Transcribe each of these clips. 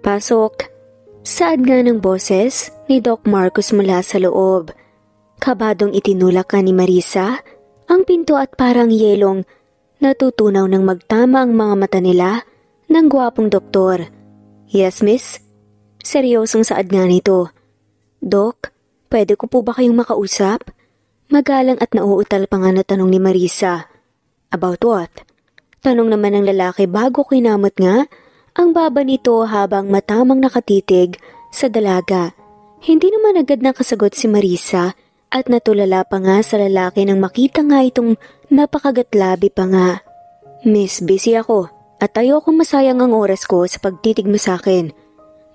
Pasok. Saad nga ng boses ni Doc Marcos mula sa loob. Kabadong itinulak ka ni Marisa ang pinto at parang yelong natutunaw ng magtama ang mga mata nila ng gwapong doktor. Yes, miss? Seryosong saad nga nito. Doc, pwede ko po ba kayong makausap? Magalang at nauutal pa nga na tanong ni Marisa. About what? Tanong naman ng lalaki bago kinamot nga ang baba nito habang matamang nakatitig sa dalaga. Hindi naman agad nakasagot si Marisa at natulala pa nga sa lalaki nang makita nga itong napakagatlabi pa nga. Miss, busy ako at ayokong masayang ang oras ko sa pagtitig mo sa akin.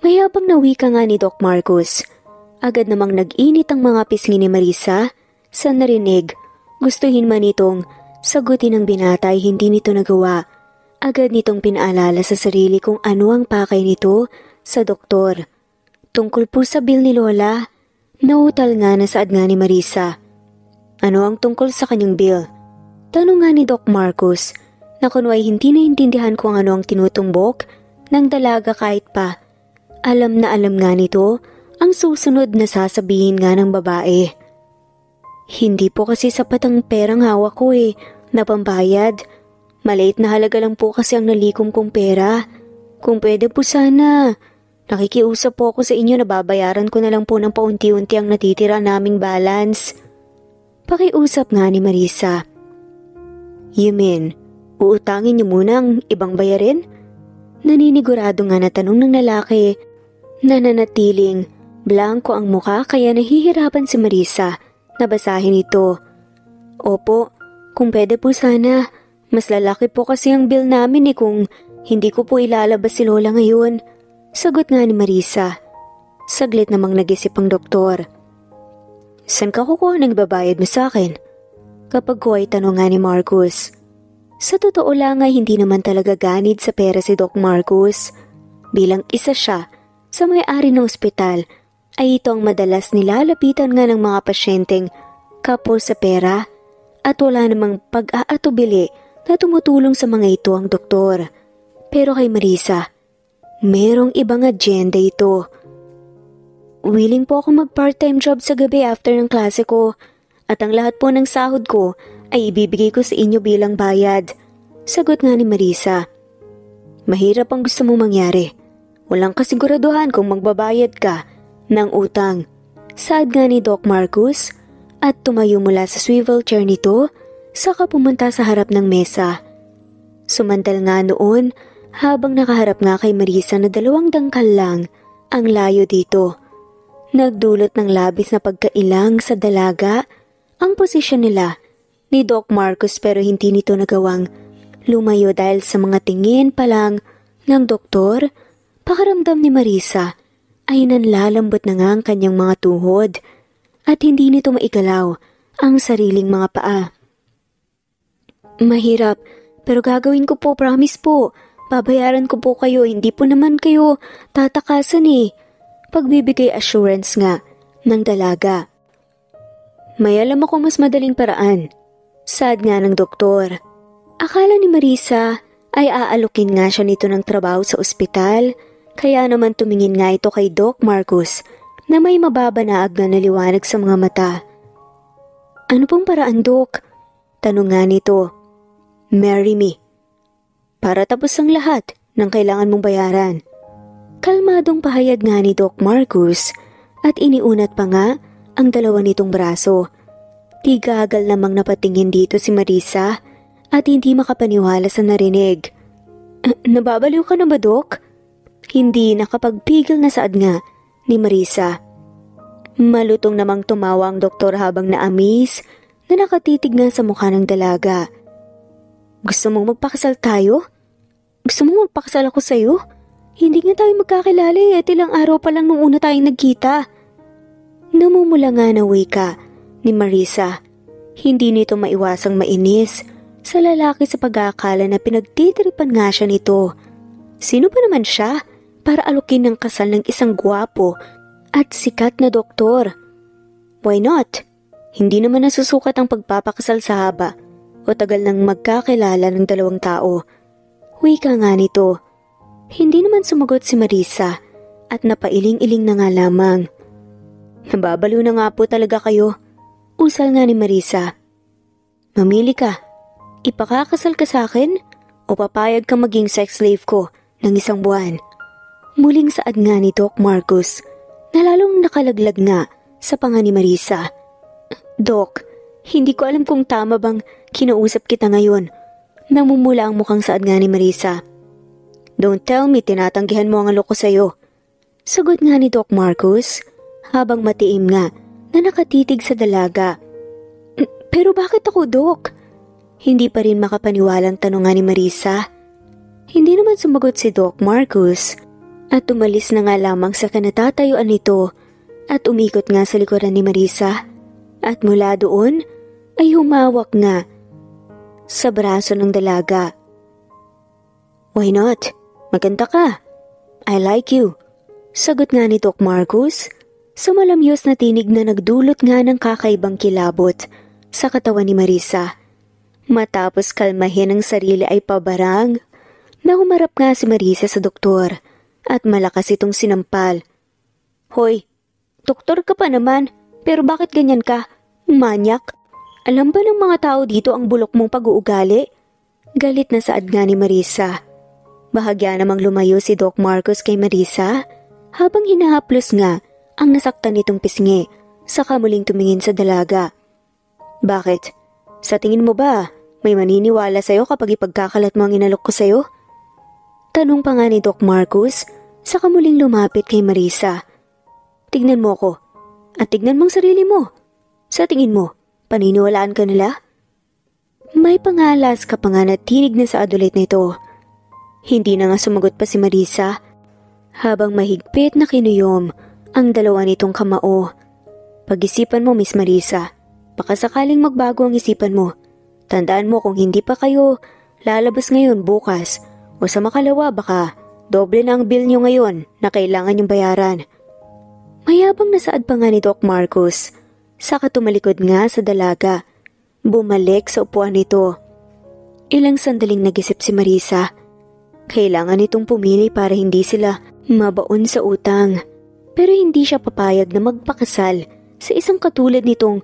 Mayabang na wika nga ni Doc Marcos. Agad namang nag-init ang mga pisngi ni Marisa sa narinig. Gustuhin man itong sagutin ng binata ay hindi nito nagawa. Agad nitong pinaalala sa sarili kung ano ang pakay nito sa doktor. Tungkol po sa bill ni Lola, nautal nga na saad nga ni Marisa. Ano ang tungkol sa kanyang bill? Tanong nga ni Doc Marcos na kunway hindi naintindihan kung ano ang tinutumbok ng dalaga kahit pa. Alam na alam nga nito ang susunod na sasabihin nga ng babae. Hindi po kasi sapat ang perang hawak ko na pambayad. Maliit na halaga lang po kasi ang nalikom kong pera. Kung pwede po sana. Nakikiusap po ako sa inyo na babayaran ko na lang po ng paunti-unti ang natitira naming balance. Pakiusap nga ni Marisa. You mean, uutangin niyo muna ang ibang bayarin? Naninigurado nga na tanong ng lalaki. Nananatiling blanko ang muka kaya nahihirapan si Marisa na basahin ito. Opo, kung pwede po sana. Mas lalaki po kasi ang bill namin kung hindi ko po ilalabas si Lola ngayon. Sagot nga ni Marisa. Saglit namang nag-isip ang doktor. San ka kukuha ng babayad mo sa akin? Kapag ko ay tanong nga ni Marcos. Sa totoo lang ay hindi naman talaga ganid sa pera si Doc Marcos. Bilang isa siya sa may-ari ng ospital ay ito ang madalas nilalapitan nga ng mga pasyenteng kapos sa pera at wala namang pag-aatubili na tumutulong sa mga ito ang doktor. Pero kay Marisa, merong ibang agenda ito. Willing po ako mag-part-time job sa gabi after ng klase ko at ang lahat po ng sahod ko ay ibibigay ko sa inyo bilang bayad. Sagot nga ni Marisa. Mahirap ang gusto mong mangyari. Walang kasiguraduhan kung magbabayad ka ng utang. Saad nga ni Doc Marcos at tumayo mula sa swivel chair nito saka pumunta sa harap ng mesa. Sumantal nga noon habang nakaharap nga kay Marisa na 2 dangkal lang ang layo dito. Nagdulot ng labis na pagkailang sa dalaga ang posisyon nila ni Doc Marcos pero hindi nito nagawang lumayo dahil sa mga tingin pa lang ng doktor. Pakiramdam ni Marisa ay nanlalambot na nga ang kanyang mga tuhod at hindi nito maigalaw ang sariling mga paa. Mahirap, pero gagawin ko po, promise po. Babayaran ko po kayo, hindi po naman kayo tatakasan Pagbibigay assurance nga ng dalaga. May alam ako mas madaling paraan. Saad nga ng doktor. Akala ni Marisa ay aalukin nga siya nito ng trabaho sa ospital, kaya naman tumingin nga ito kay Doc Marcos na may mababanaag na naliwanag sa mga mata. Ano pong paraan, Doc? Tanong nga nito. Marry me. Para tapos ang lahat ng kailangan mong bayaran. Kalmadong pahayag nga ni Doc Marcos at iniunat pa nga ang dalawa nitong braso. Tigagal namang napatingin dito si Marisa at hindi makapaniwala sa narinig. Nababaliw ka na ba, Doc? Hindi nakapagpigil na saad nga ni Marisa. Malutong namang tumawa ang doktor habang naamis na nakatitig nga sa mukha ng dalaga. Gusto mong magpakasal tayo? Gusto mong magpakasal ako sa'yo? Hindi nga tayo magkakilala at ilang araw pa lang nung una tayong nagkita. Namumula nga na wika ni Marisa. Hindi nito maiwasang mainis sa lalaki sa pag-aakala na pinagtitripan nga siya nito. Sino ba naman siya para alukin ng kasal ng isang gwapo at sikat na doktor? Why not? Hindi naman nasusukat ang pagpapakasal sa haba o tagal ng magkakilala ng 2 tao. Wika nga nito. Hindi naman sumagot si Marisa at napailing-iling na nga lamang. Nababaliw na nga po talaga kayo. Usal nga ni Marisa. Mamili ka. Ipakakasal ka sa akin o papayag ka maging sex slave ko ng 1 buwan? Muling saad nga ni Doc Marcus na lalong nakalaglag nga sa panga ni Marisa. Doc, hindi ko alam kung tama bang kinausap kita ngayon. Namumula ang mukhang saad nga ni Marisa. Don't tell me tinatanggihan mo ang alok ko sa'yo. Sagot nga ni Doc Marcus habang matiim nga na nakatitig sa dalaga. Pero bakit ako, Doc? Hindi pa rin makapaniwalang tanong nga ni Marisa. Hindi naman sumagot si Doc Marcus at umalis na nga lamang sa kanatatayuan nito at umikot nga sa likuran ni Marisa at mula doon ay humawak nga sa braso ng dalaga. Why not? Maganda ka. I like you. Sagot nga ni Doc Marcus sa malamyos na tinig na nagdulot nga ng kakaibang kilabot sa katawan ni Marisa. Matapos kalmahin ang sarili ay pabarang na humarap nga si Marisa sa doktor at malakas itong sinampal. Hoy, doktor ka pa naman, pero bakit ganyan ka? Manyak? Alam ba ng mga tao dito ang bulok mong pag-uugali? Galit na saad nga ni Marisa. Bahagya namang lumayo si Doc Marcus kay Marisa habang hinahaplos nga ang nasaktan nitong pisngi saka muling tumingin sa dalaga. Bakit? Sa tingin mo ba may maniniwala sa'yo kapag ipagkakalat mo ang inalok ko sa'yo? Tanong pa nga ni Doc Marcus saka muling lumapit kay Marisa. Tignan mo ko at tignan mong sarili mo. Sa tingin mo, paniniwalaan ka nila? May pangalas ka pa nga na tinig na sa adulit nito. Hindi na nga sumagot pa si Marisa habang mahigpit na kinuyom ang dalawa nitong kamao. Pag-isipan mo, Miss Marisa. Baka sakaling magbago ang isipan mo. Tandaan mo kung hindi pa kayo lalabas ngayon bukas o sa makalawa baka doble na ang bill nyo ngayon na kailangan yung bayaran. Mayabang nasaad pa nga ni Doc Marcus. Saka tumalikod nga sa dalaga. Bumalik sa upuan nito. Ilang sandaling nag-isip si Marisa. Kailangan itong pumili para hindi sila mabaon sa utang. Pero hindi siya papayag na magpakasal sa isang katulad nitong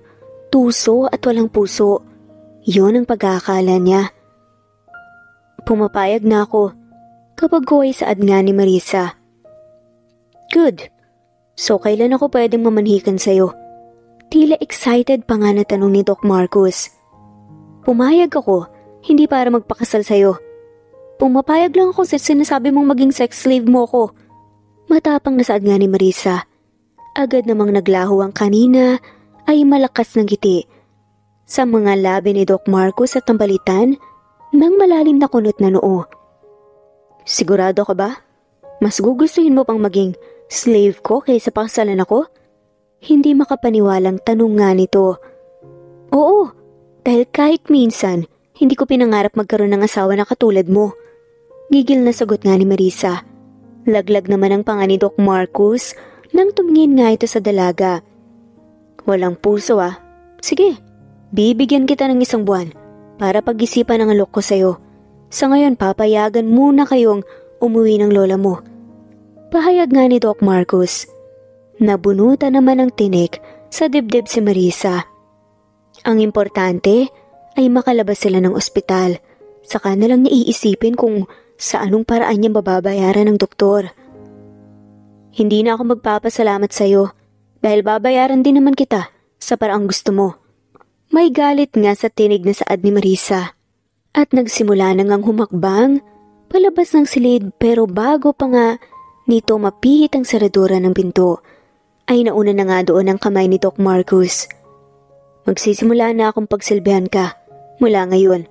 tuso at walang puso. Yon ang pag-aakala niya. Pumapayag na ako kapag huway saad nga ni Marisa. Good. So kailan ako pwedeng mamanhikan sa'yo? Tila excited pa nga na tanong ni Doc Marcus. Pumayag ako, hindi para magpakasal sa'yo. Pumapayag lang ako sa sinasabi mong maging sex slave mo ko. Matapang na saad nga ni Marisa. Agad namang naglaho ang kanina ay malakas ng ngiti sa mga labi ni Doc Marcus at tambalitan ng malalim na kunot na noo. Sigurado ka ba? Mas gugustuhin mo pang maging slave ko kaysa pakasalan ako? Hindi makapaniwalang tanong nga nito. Oo, dahil kahit minsan, hindi ko pinangarap magkaroon ng asawa na katulad mo. Gigil na sagot nga ni Marisa. Laglag naman ang panga ni Doc Marcus nang tumingin nga ito sa dalaga. Walang puso ah. Sige, bibigyan kita ng 1 buwan para pag-isipan ang alok ko sa'yo. Sa ngayon papayagan muna kayong umuwi ng lola mo. Pahayag nga ni Doc Marcus. Nabunutan naman ng tinik sa dibdib si Marisa. Ang importante ay makalabas sila ng ospital. Saka na lang niya iisipin kung sa anong paraan niya babayaran ng doktor. Hindi na ako magpapasalamat sa'yo dahil babayaran din naman kita sa paraang gusto mo. May galit nga sa tinig na saad ni Marisa at nagsimula na ngang humakbang palabas ng silid pero bago pa nga nito mapihit ang saradura ng pinto ay nauna na nga doon ang kamay ni Doc Marcus. Magsisimula na akong pagsilbihan ka mula ngayon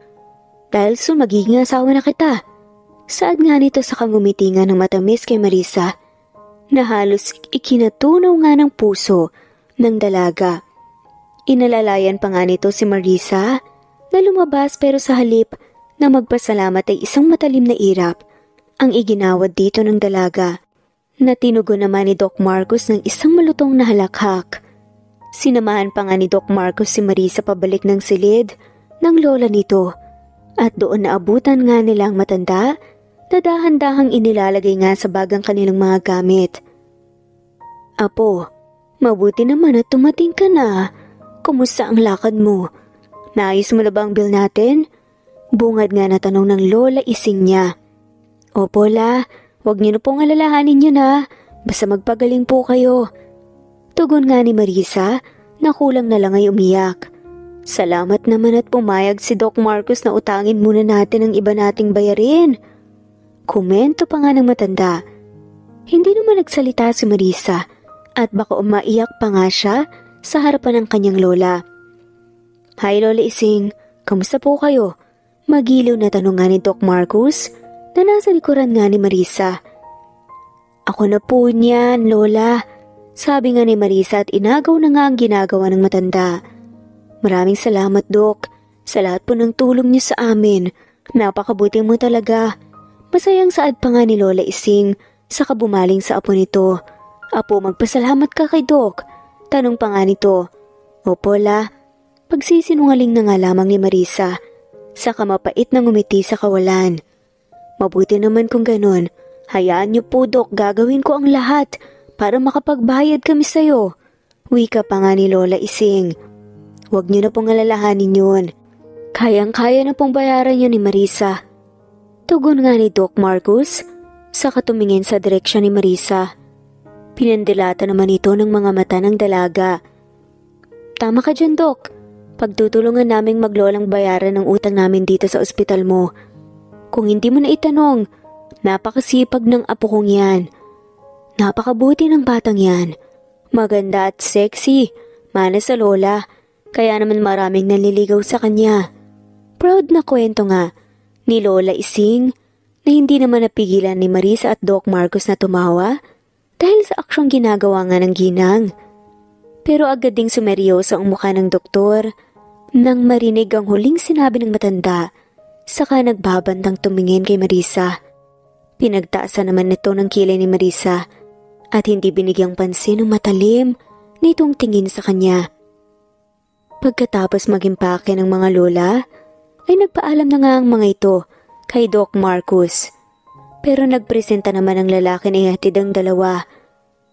dahil magiging asawa na kita. Saad nga nito sa kangumiti nga ng matamis kay Marisa na halos ikinatunaw nga ng puso ng dalaga. Inalalayan pa nga nito si Marisa na lumabas pero sa halip na magpasalamat ay isang matalim na irap ang iginawad dito ng dalaga. Natinugo naman ni Doc Marcus ng isang malutong na halakhak. Sinamahan pa nga ni Doc Marcus si Marisa pabalik ng silid ng lola nito at doon naabutan nga nila ang matanda na dahan-dahang inilalagay nga sa bag ang kanilang mga gamit. Apo, mabuti naman at tumating ka na. Kumusta ang lakad mo? Naayos mo na ba ang bill natin? Bungad nga na tanong ng Lola Ising niya. Opo la, huwag niyo na pong alalahanin yun ha. Basta magpagaling po kayo. Tugon nga ni Marisa na kulang na lang ay umiyak. Salamat naman at pumayag si Doc Marcos na utangin muna natin ang iba nating bayarin. Komento pa nga ng matanda. Hindi naman nagsalita si Marisa at baka umaiyak pa nga siya sa harapan ng kanyang lola. Hi Lola Ising, kamusta po kayo? Magiliw na tanong nga ni Doc Marcos na nasa likuran nga ni Marisa. Ako na po niyan, Lola. Sabi nga ni Marisa at inagaw na nga ang ginagawa ng matanda. Maraming salamat, Doc, sa lahat po ng tulong niyo sa amin. Napakabuti mo talaga. Masayang saad pa nga ni Lola Ising sa kabumaling sa apo nito. Apo, magpasalamat ka kay Doc. Tanong pa nga nito. Opo, La. Pagsisinungaling na nga lamang ni Marisa. Saka mapait na ngumiti sa kawalan. Mabuti naman kung ganun. Hayaan niyo po, Doc, gagawin ko ang lahat para makapagbayad kami sa'yo. Wika pa nga ni Lola Ising. Huwag niyo na pong alalahanin yun. Kayang-kaya na pong bayaran niyo ni Marisa. Tugon nga ni Doc Marcos, saka tumingin sa direksyon ni Marisa. Pinandilata naman ito ng mga mata ng dalaga. Tama ka dyan, Doc. Pagtutulungan naming maglolang bayaran ng utang namin dito sa ospital mo. Kung hindi mo na itanong, napakasipag ng apo kong yan. Napakabuti ng batang yan. Maganda at sexy, mana sa lola, kaya naman maraming naliligaw sa kanya. Proud na kwento nga ni Lola Ising na hindi naman napigilan ni Marisa at Doc Marcos na tumawa dahil sa aksyong ginagawa nga ng ginang. Pero agad ding sumeryoso ang mukha ng doktor nang marinig ang huling sinabi ng matanda, saka nagbabantang tumingin kay Marisa. Pinagtaasan naman nito ng kilay ni Marisa at hindi binigyang pansin ng matalim nitong tingin sa kanya. Pagkatapos mag-impake ng mga lola, ay nagpaalam na nga ang mga ito kay Doc Marcos. Pero nagpresenta naman ang lalaki na ihatid ang dalawa.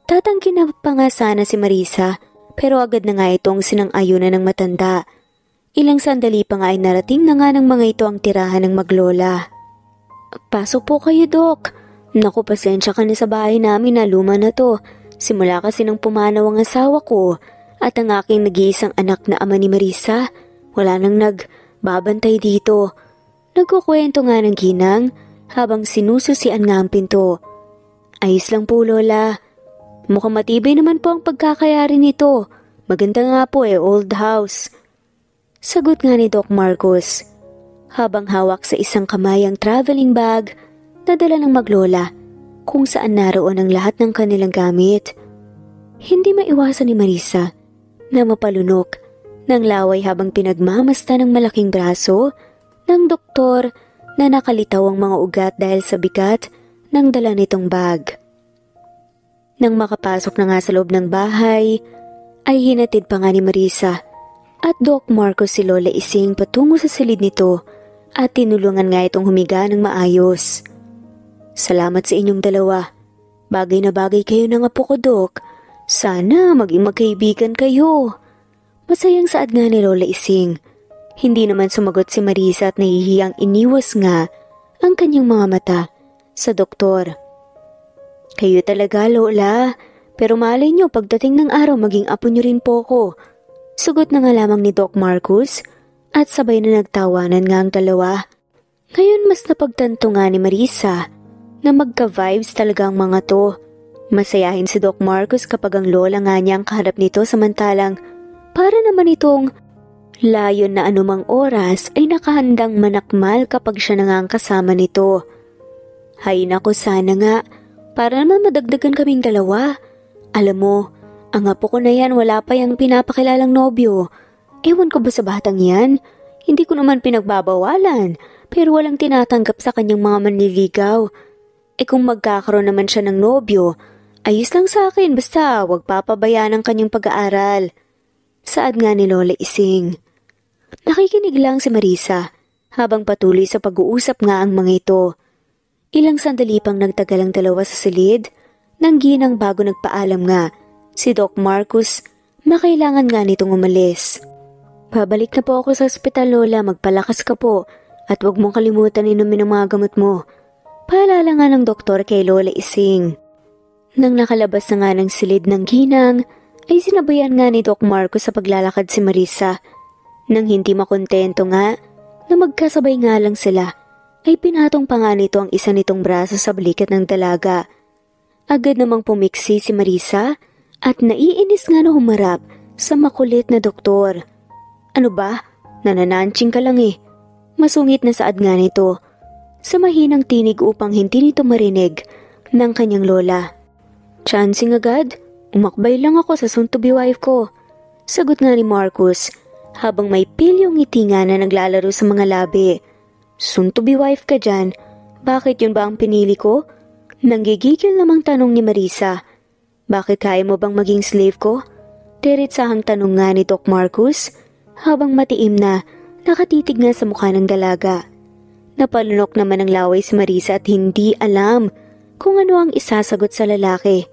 Tatangkin na pa nga sana si Marisa, pero agad na nga itong sinang-ayunan ng matanda. Ilang sandali pa nga ay narating na nga ng mga ito ang tirahan ng maglola. Pasok po kayo, Doc. Naku, pasensya ka na sa bahay namin na luma na to. Simula kasi nang pumanaw ang asawa ko at ang aking nag-iisang anak na ama ni Marisa, wala nang nagbabantay dito. Nagkukwento nga ng ginang habang sinususian nga ang pinto. Ayos lang po, Lola. Mukhang matibay naman po ang pagkakayari nito. Maganda nga po old house. Sagot nga ni Doc Marcos, habang hawak sa isang kamay ang traveling bag na dala ng maglola kung saan naroon ang lahat ng kanilang gamit. Hindi maiwasan ni Marisa na mapalunok ng laway habang pinagmamasta ng malaking braso ng doktor na nakalitaw ang mga ugat dahil sa bigat ng dala nitong bag. Nang makapasok na nga sa loob ng bahay, ay hinatid pa nga ni Marisa at Doc Marcos si Lola Ising patungo sa silid nito at tinulungan nga itong humiga ng maayos. Salamat sa inyong dalawa. Bagay na bagay kayo ng apo ko, Doc. Sana maging magkaibigan kayo. Masayang saad nga ni Lola Ising. Hindi naman sumagot si Marisa at nahihiyang iniwas nga ang kanyang mga mata sa doktor. Kayo talaga, Lola. Pero malay nyo pagdating ng araw maging apo nyo rin po ko. Sugot na nga lamang ni Doc Marcos at sabay na nagtawanan nga ang dalawa. Ngayon mas napagtanto nga ni Marisa na magka-vibes talaga ang mga to. Masayahin si Doc Marcos kapag ang lola nga niya ang kaharap nito samantalang para naman itong layon na anumang oras ay nakahandang manakmal kapag siya na nga ang kasama nito. Hay nako, sana nga para naman madagdagan kaming dalawa. Alam mo, ang apo ko na yan wala pa yung pinapakilalang nobyo. Ewan ko ba sa batang yan? Hindi ko naman pinagbabawalan, pero walang tinatanggap sa kanyang mga manliligaw. Kung magkakaroon naman siya ng nobyo, ayos lang sa akin basta wag papabayaan ang kanyang pag-aaral. Saad nga ni Lola Ising. Nakikinig lang si Marisa habang patuloy sa pag-uusap nga ang mga ito. Ilang sandali pang nagtagal ang dalawa sa silid nang ginang bago nagpaalam nga si Doc Marcus makailangan nga nitong umalis. Babalik na po ako sa ospital, Lola. Magpalakas ka po at huwag mong kalimutan inumin ang mga gamot mo. Paalala nga ng doktor kay Lola Ising. Nang nakalabas na nga ng silid ng ginang, ay sinabayan nga ni Doc Marcos sa paglalakad si Marisa. Nang hindi makontento nga na magkasabay nga lang sila, ay pinatong pa nga nito ang isa nitong braso sa balikat ng dalaga. Agad namang pumiksi si Marisa at naiinis nga na humarap sa makulit na doktor. Ano ba? Nanananching ka lang eh. Masungit na saad nga nito sa mahinang tinig upang hindi nito marinig ng kanyang lola. Chancing agad, umakbay lang ako sa soon-to-be wife ko. Sagot nga ni Marcus habang may pilyong ngiti nga na naglalaro sa mga labi. Soon-to-be wife ka dyan? Bakit yun ba ang pinili ko? Nanggigigil namang tanong ni Marisa. Bakit kaya mo bang maging slave ko? Diretsahang tanong nga ni Doc Marcus habang matiim na nakatitig nga sa mukha ng dalaga. Napalunok naman ng laway si Marisa at hindi alam kung ano ang isasagot sa lalaki.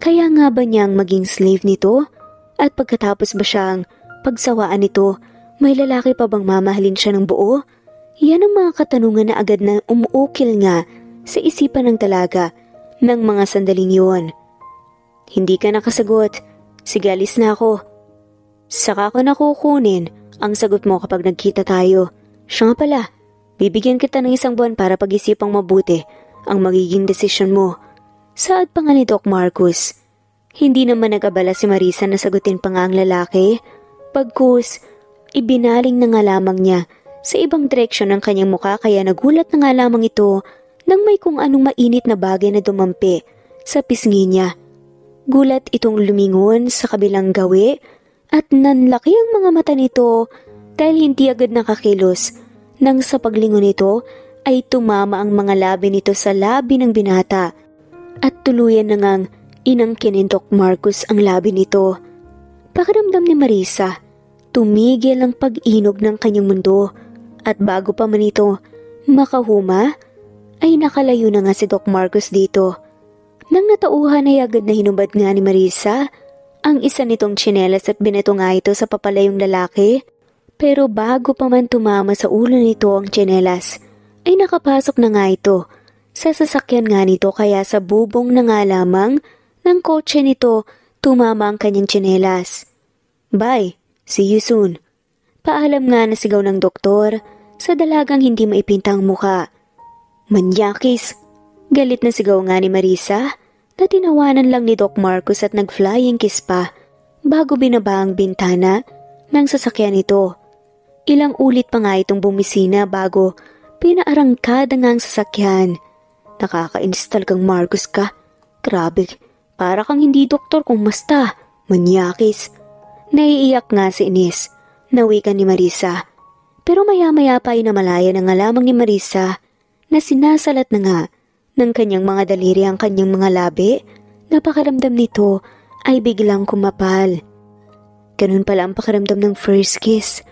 Kaya nga ba niyang maging slave nito? At pagkatapos ba siyang pagsawaan nito, may lalaki pa bang mamahalin siya ng buo? Yan ang mga katanungan na agad na umuukil nga sa isipan ng dalaga ng mga sandaling yun. Hindi ka nakasagot. Sige, alis na ako. Saka ko na kukunin ang sagot mo kapag nagkita tayo. Siya nga pala, bibigyan kita ng 1 buwan para pag-isipang mabuti ang magiging desisyon mo. Saad pa nga ni Doc Marcus. Hindi naman nag-abala si Marisa na sagutin pa nga ang lalaki. Pagkus, ibinaling na nga lamang niya sa ibang direksyon ng kanyang muka kaya nagulat na nga lamang ito nang may kung anong mainit na bagay na dumampi sa pisngi niya. Gulat itong lumingon sa kabilang gawi at nanlaki ang mga mata nito dahil hindi agad nakakilos. Nang sa paglingon nito ay tumama ang mga labi nito sa labi ng binata at tuluyan na ngang inangkin ni Doc Marcus ang labi nito. Pakiramdam ni Marisa, tumigil ang pag-inog ng kanyang mundo at bago pa man ito makahuma ay nakalayo na nga si Doc Marcus dito. Nang natauhan ay agad na hinubad nga ni Marisa ang isa nitong tsinelas at binato nga ito sa papalayong lalaki. Pero bago pa man tumama sa ulo nito ang tsinelas, ay nakapasok na nga ito sa sasakyan nga nito kaya sa bubong na nga lamang ng kotse nito tumama ang kanyang tsinelas. Bye, see you soon. Paalam nga na sigaw ng doktor sa dalagang hindi maipintang muka. Manyakis! Galit na sigaw nga ni Marisa na tinawanan lang ni Doc Marcus at nag-flying kiss pa bago binaba ang bintana ng sasakyan nito. Ilang ulit pa nga itong bumisina bago pinaarangkada nga ang sasakyan. Nakakainis talagang Marcus ka. Grabe, para kang hindi doktor kung masta. Manyakis. Naiiyak nga si Ines, nawikan ni Marisa. Pero maya-maya pa ay namalaya na nga lamang ni Marisa na sinasalat na nga ng kanyang mga daliri ang kanyang mga labi. Napakaramdam nito ay biglang kumapal. Ganun pala ang pakiramdam ng first kiss.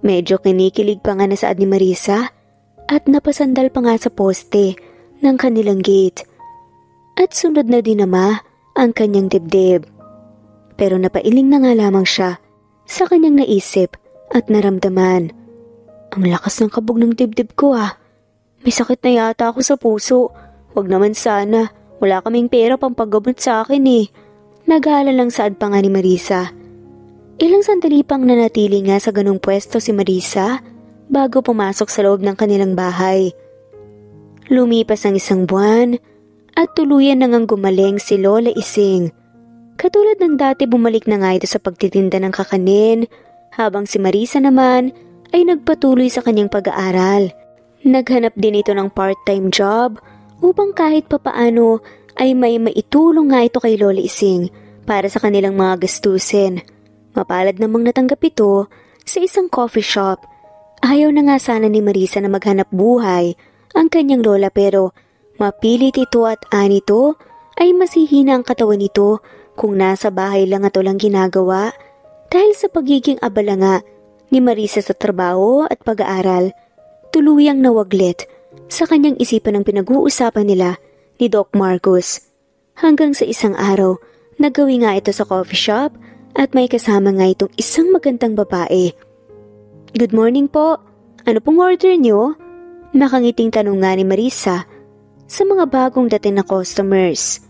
Medyo kinikilig pa nga na saad ni Marisa at napasandal pa nga sa poste ng kanilang gate. At sunod na din nama ang kanyang dibdib. Pero napailing na nga lamang siya sa kanyang naisip at naramdaman. Ang lakas ng kabog ng dibdib ko ah. May sakit na yata ako sa puso. Wag naman sana. Wala kaming pera pang paggamot sa akin eh. Nag-aalala lang saad pa nga ni Marisa. Ilang sandali pang nanatili nga sa ganung pwesto si Marisa bago pumasok sa loob ng kanilang bahay. Lumipas ang 1 buwan at tuluyan na ngang gumaling si Lola Ising. Katulad ng dati bumalik na nga ito sa pagtitinda ng kakanin habang si Marisa naman ay nagpatuloy sa kanyang pag-aaral. Naghanap din ito ng part-time job upang kahit papaano ay may maitulong nga ito kay Lola Ising para sa kanilang mga gastusin. Mapalad namang natanggap ito sa isang coffee shop. Ayaw na nga sana ni Marisa na maghanap buhay ang kanyang lola pero mapilit ito at anito ay masihina ang katawan nito kung nasa bahay lang at walang ginagawa dahil sa pagiging abala nga ni Marisa sa trabaho at pag-aaral. Tuluyang nawaglit sa kanyang isipan ang pinag-uusapan nila ni Doc Marcos. Hanggang sa isang araw, nagawi nga ito sa coffee shop at may kasama nga itong isang magandang babae. "Good morning po. Ano pong order niyo?" Nakangiting tanong nga ni Marisa sa mga bagong dating na customers.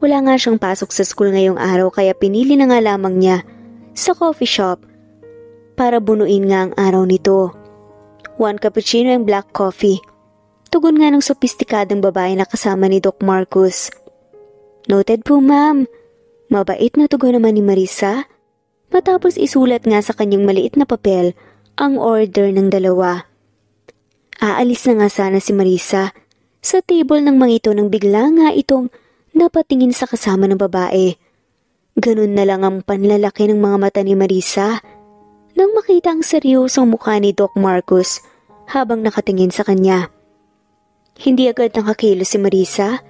Wala nga siyang pasok sa school ngayong araw kaya pinili na nga lamang niya sa coffee shop para bunuin nga ang araw nito. 1 cappuccino and black coffee. Tugon nga ng sopistikadong babae na kasama ni Doc Marcos. "Noted po, ma'am." Mabait na tugon naman ni Marisa matapos isulat nga sa kanyang maliit na papel ang order ng dalawa. Aalis na nga sana si Marisa sa table ng mga ito nang bigla nga itong napatingin sa kasama ng babae. Ganun na lang ang panlalaki ng mga mata ni Marisa nang makita ang seryosong mukha ni Doc Marcos habang nakatingin sa kanya. Hindi agad nakakilo si Marisa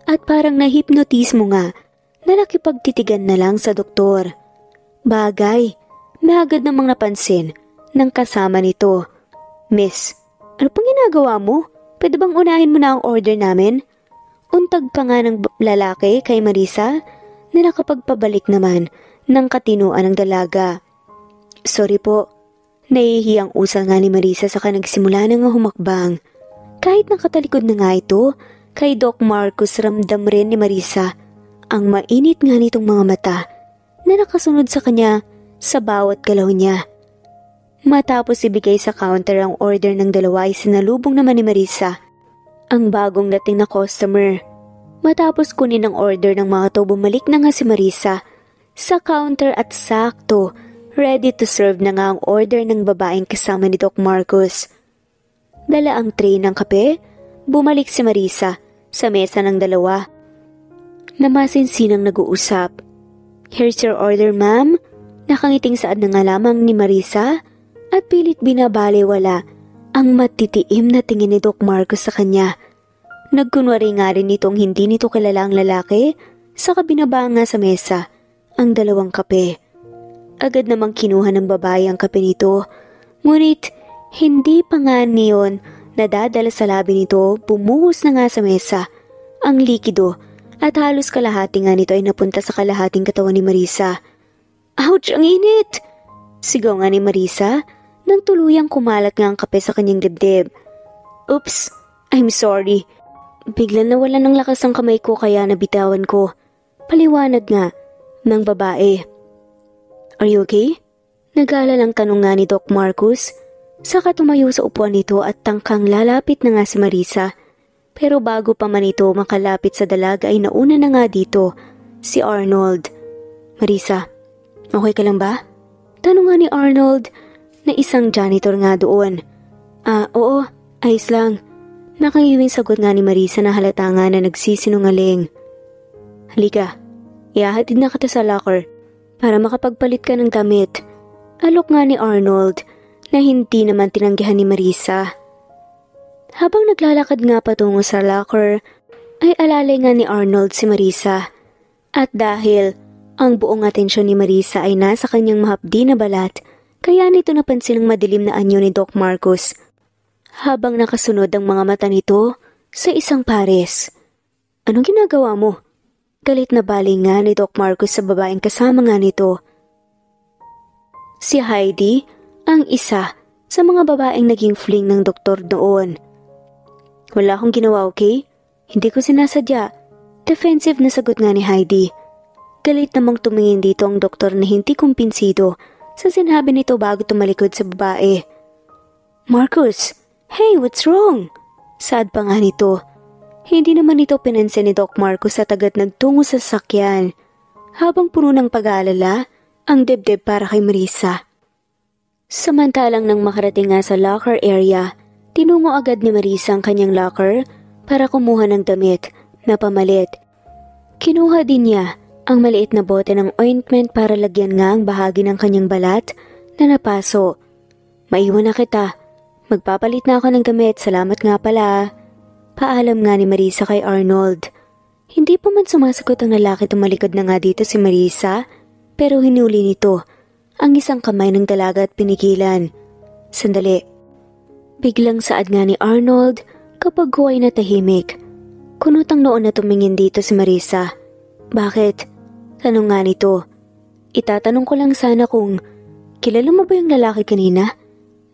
at parang nahipnotismo nga na nakipagtitigan na lang sa doktor. Bagay na agad namang napansin ng kasama nito. "Miss, ano pang ginagawa mo? Pwede bang unahin mo na ang order namin?" Untag pa nga ng lalaki kay Marisa na nakapagpabalik naman ng katinuan ng dalaga. "Sorry po." Nahihiyang usal nga ni Marisa saka nagsimula na nga humakbang. Kahit nakatalikod na nga ito, kay Doc Marcos ramdam rin ni Marisa ang mainit nga nitong mga mata na nakasunod sa kanya sa bawat galaw niya. Matapos ibigay sa counter ang order ng dalawa ay sinalubong naman ni Marisa ang bagong dating na customer. Matapos kunin ang order ng mga to, bumalik na nga si Marisa sa counter at sakto, ready to serve na nga ang order ng babaeng kasama ni Doc Marcos. Dala ang tray ng kape, bumalik si Marisa sa mesa ng dalawa. Namasinsinang nag-uusap. "Here's your order, ma'am." Nakangiting saad na nga lamang ni Marisa at pilit binabaliwala ang matitiim na tingin ni Doc Marcos sa kanya. Nagkunwari nga rin nitong hindi nito kilala ang lalaki, saka binaba nga sa mesa ang dalawang kape. Agad namang kinuha ng babae ang kape nito, ngunit hindi pa nga niyon nadadala sa labi nito, bumuhos na nga sa mesa ang likido at halos kalahati nga nito ay napunta sa kalahating katawan ni Marisa. "Ouch! Ang init!" Sigaw nga ni Marisa nang tuluyang kumalat nga ang kape sa kanyang dibdib. "Oops! I'm sorry. Biglang nawalan ng lakas ang kamay ko kaya nabitawan ko." Paliwanag nga ng babae. "Are you okay?" Nag-aalalang tanong nga ni Doc Marcos. Saka tumayo sa upuan nito at tangkang lalapit na nga si Marisa. Pero bago pa man ito makalapit sa dalaga ay nauna na nga dito si Arnold. "Marisa, okay ka lang ba?" Tanong nga ni Arnold na isang janitor nga doon. Oo, ayos lang." Nakangiwing sagot nga ni Marisa na halata nga na nagsisinungaling. "Halika, ihahatid na kita sa locker para makapagpalit ka ng damit." Alok nga ni Arnold na hindi naman tinanggihan ni Marisa. Habang naglalakad nga patungo sa locker, ay alalay nga ni Arnold si Marisa. At dahil ang buong atensyon ni Marisa ay nasa kanyang mahapdi na balat, kaya nito napansin ang madilim na anyo ni Doc Marcos. Habang nakasunod ang mga mata nito sa isang pares. "Anong ginagawa mo?" Galit na baling nga ni Doc Marcos sa babaeng kasama nga nito. Si Heidi ang isa sa mga babaeng naging fling ng doktor noon. "Wala akong ginawa, okay? Hindi ko sinasadya." Defensive na sagot nga ni Heidi. Galit namang tumingin dito ang doktor na hindi kumpinsido sa sinabi nito bago tumalikod sa babae. "Marcos, hey, what's wrong?" Sad pa nga nito. Hindi naman ito pinansin ni Doc Marcos at agad nagtungo sa sasakyan. Habang puno ng pag-aalala ang dibdib para kay Marisa. Samantalang nang makarating nga sa locker area, tinungo agad ni Marisa ang kanyang locker para kumuha ng damit na pamalit. Kinuha din niya ang maliit na bote ng ointment para lagyan nga ang bahagi ng kanyang balat na napaso. "Maiwan na kita. Magpapalit na ako ng damit, salamat nga pala." Paalam nga ni Marisa kay Arnold. Hindi pa man sumasagot ang lalaki, tumalikod na nga dito si Marisa, pero hinuli nito ang isang kamay ng dalaga at pinigilan. "Sandali." Biglang saad nga ni Arnold Kapag ko ay natahimik, kunotang noon na tumingin dito si Marisa. Bakit? Tanong nga nito. Itatanong ko lang sana kung kilala mo ba yung lalaki kanina?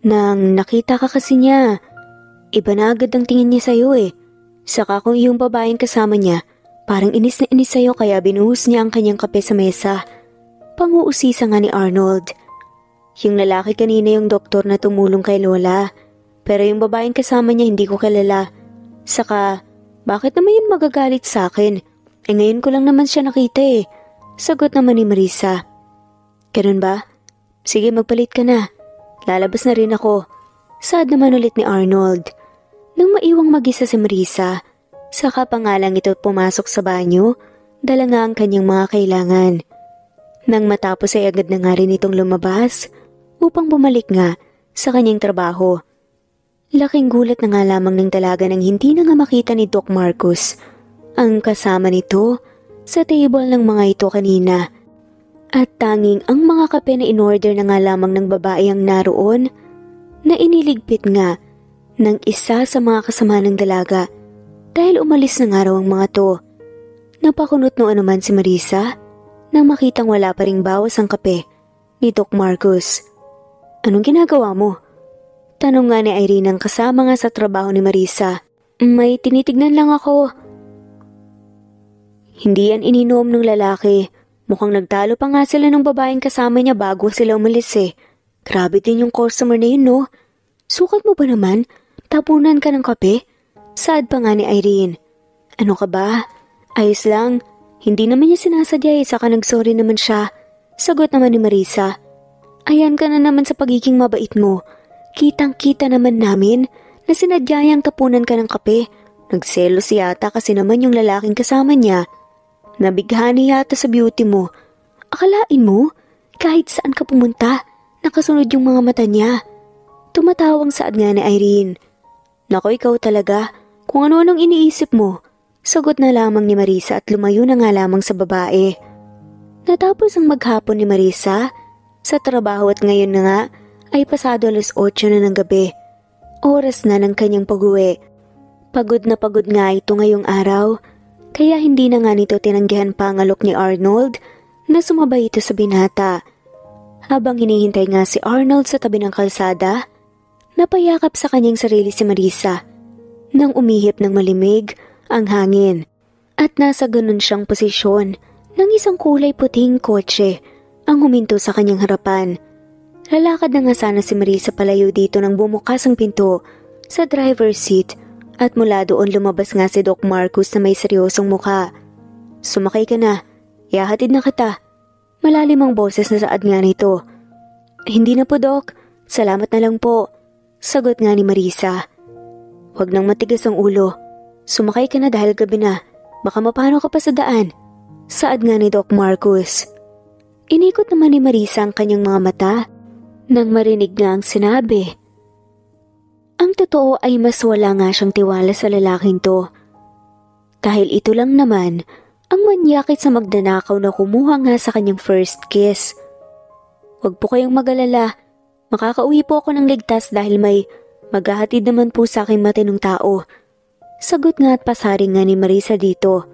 Nang nakita ka kasi niya, iba na agad ang tingin niya sa'yo eh. Saka kung yung babaeng kasama niya, parang inis na inis sa'yo kaya binuhos niya ang kanyang kape sa mesa. Panguusisa nga ni Arnold. Yung lalaki kanina yung doktor na tumulong kay Lola. Pero yung babaeng kasama niya hindi ko kilala. Saka, bakit naman yun magagalit sa akin? Eh ngayon ko lang naman siya nakita eh. Sagot naman ni Marisa. Ganun ba? Sige magpalit ka na. Lalabas na rin ako. Sad naman ulit ni Arnold. Nang maiwang mag-isa si Marisa, saka pa nga lang ito pumasok sa banyo, dala nga ang kanyang mga kailangan. Nang matapos ay agad na nga rin itong lumabas upang bumalik nga sa kanyang trabaho. Laking gulat na nga lamang ng dalaga nang hindi na nga makita ni Doc Marcus ang kasama nito sa table ng mga ito kanina. At tanging ang mga kape na in-order na nga lamang ng babae ang naroon na iniligpit nga ng isa sa mga kasama ng dalaga dahil umalis na nga raw ang mga to. Napakunot no anuman si Marisa nang makitang wala pa ring bawas ang kape ni Doc Marcus. Anong ginagawa mo? Tanong nga ni Irene ang kasama nga sa trabaho ni Marisa. May tinitignan lang ako. Hindi yan ininom ng lalaki. Mukhang nagtalo pa nga sila ng babaeng kasama niya bago sila umalis eh. Grabe din yung customer na yun no. Sukat mo ba naman? Tapunan ka ng kape? Sad pa nga ni Irene. Ano ka ba? Ayos lang. Hindi naman niya sinasadya eh, saka nagsorry naman siya. Sagot naman ni Marisa. Ayan ka na naman sa pagiging mabait mo. Kitang-kita naman namin na sinadya niyang tapunan ka ng kape. Nagselos yata kasi naman yung lalaking kasama niya. Nabighani yata sa beauty mo. Akalain mo, kahit saan ka pumunta, nakasunod yung mga mata niya. Tumatawang saad nga ni Irene. Nako ikaw talaga, kung ano-anong iniisip mo. Sagot na lamang ni Marisa at lumayo na nga lamang sa babae. Natapos ang maghapon ni Marisa sa trabaho at ngayon na nga ay pasado 8:00 na ng gabi. Oras na ng kanyang pag-uwi. Pagod na pagod nga ito ngayong araw, kaya hindi na nga nito tinanggihan pa ang alok ni Arnold na sumabay ito sa binata. Habang hinihintay nga si Arnold sa tabi ng kalsada, napayakap sa kanyang sarili si Marisa nang umihip ng malimig ang hangin at nasa ganun siyang posisyon ng isang kulay puting kotse ang huminto sa kanyang harapan. Lalakad na nga sana si Marisa palayo dito nang bumukas ang pinto sa driver's seat at mula doon lumabas nga si Doc Marcus na may seryosong mukha. Sumakay ka na, ihahatid na kita. Malalim ang boses na saad nga nito. Hindi na po Doc, salamat na lang po. Sagot nga ni Marisa. Huwag nang matigas ang ulo. Sumakay ka na dahil gabi na, baka mapano ka pa sa daan. Saad nga ni Doc Marcus. Inikot naman ni Marisa ang kanyang mga mata nang marinig nga ang sinabi. Ang totoo ay mas wala nga siyang tiwala sa lalaking to. Dahil ito lang naman ang manyakit sa magnanakaw na kumuha nga sa kanyang first kiss. Huwag po kayong mag-alala, makakauwi po ako ng ligtas dahil may maghahatid naman po sa aking matinong tao. Sagot nga at pasaring nga ni Marisa dito.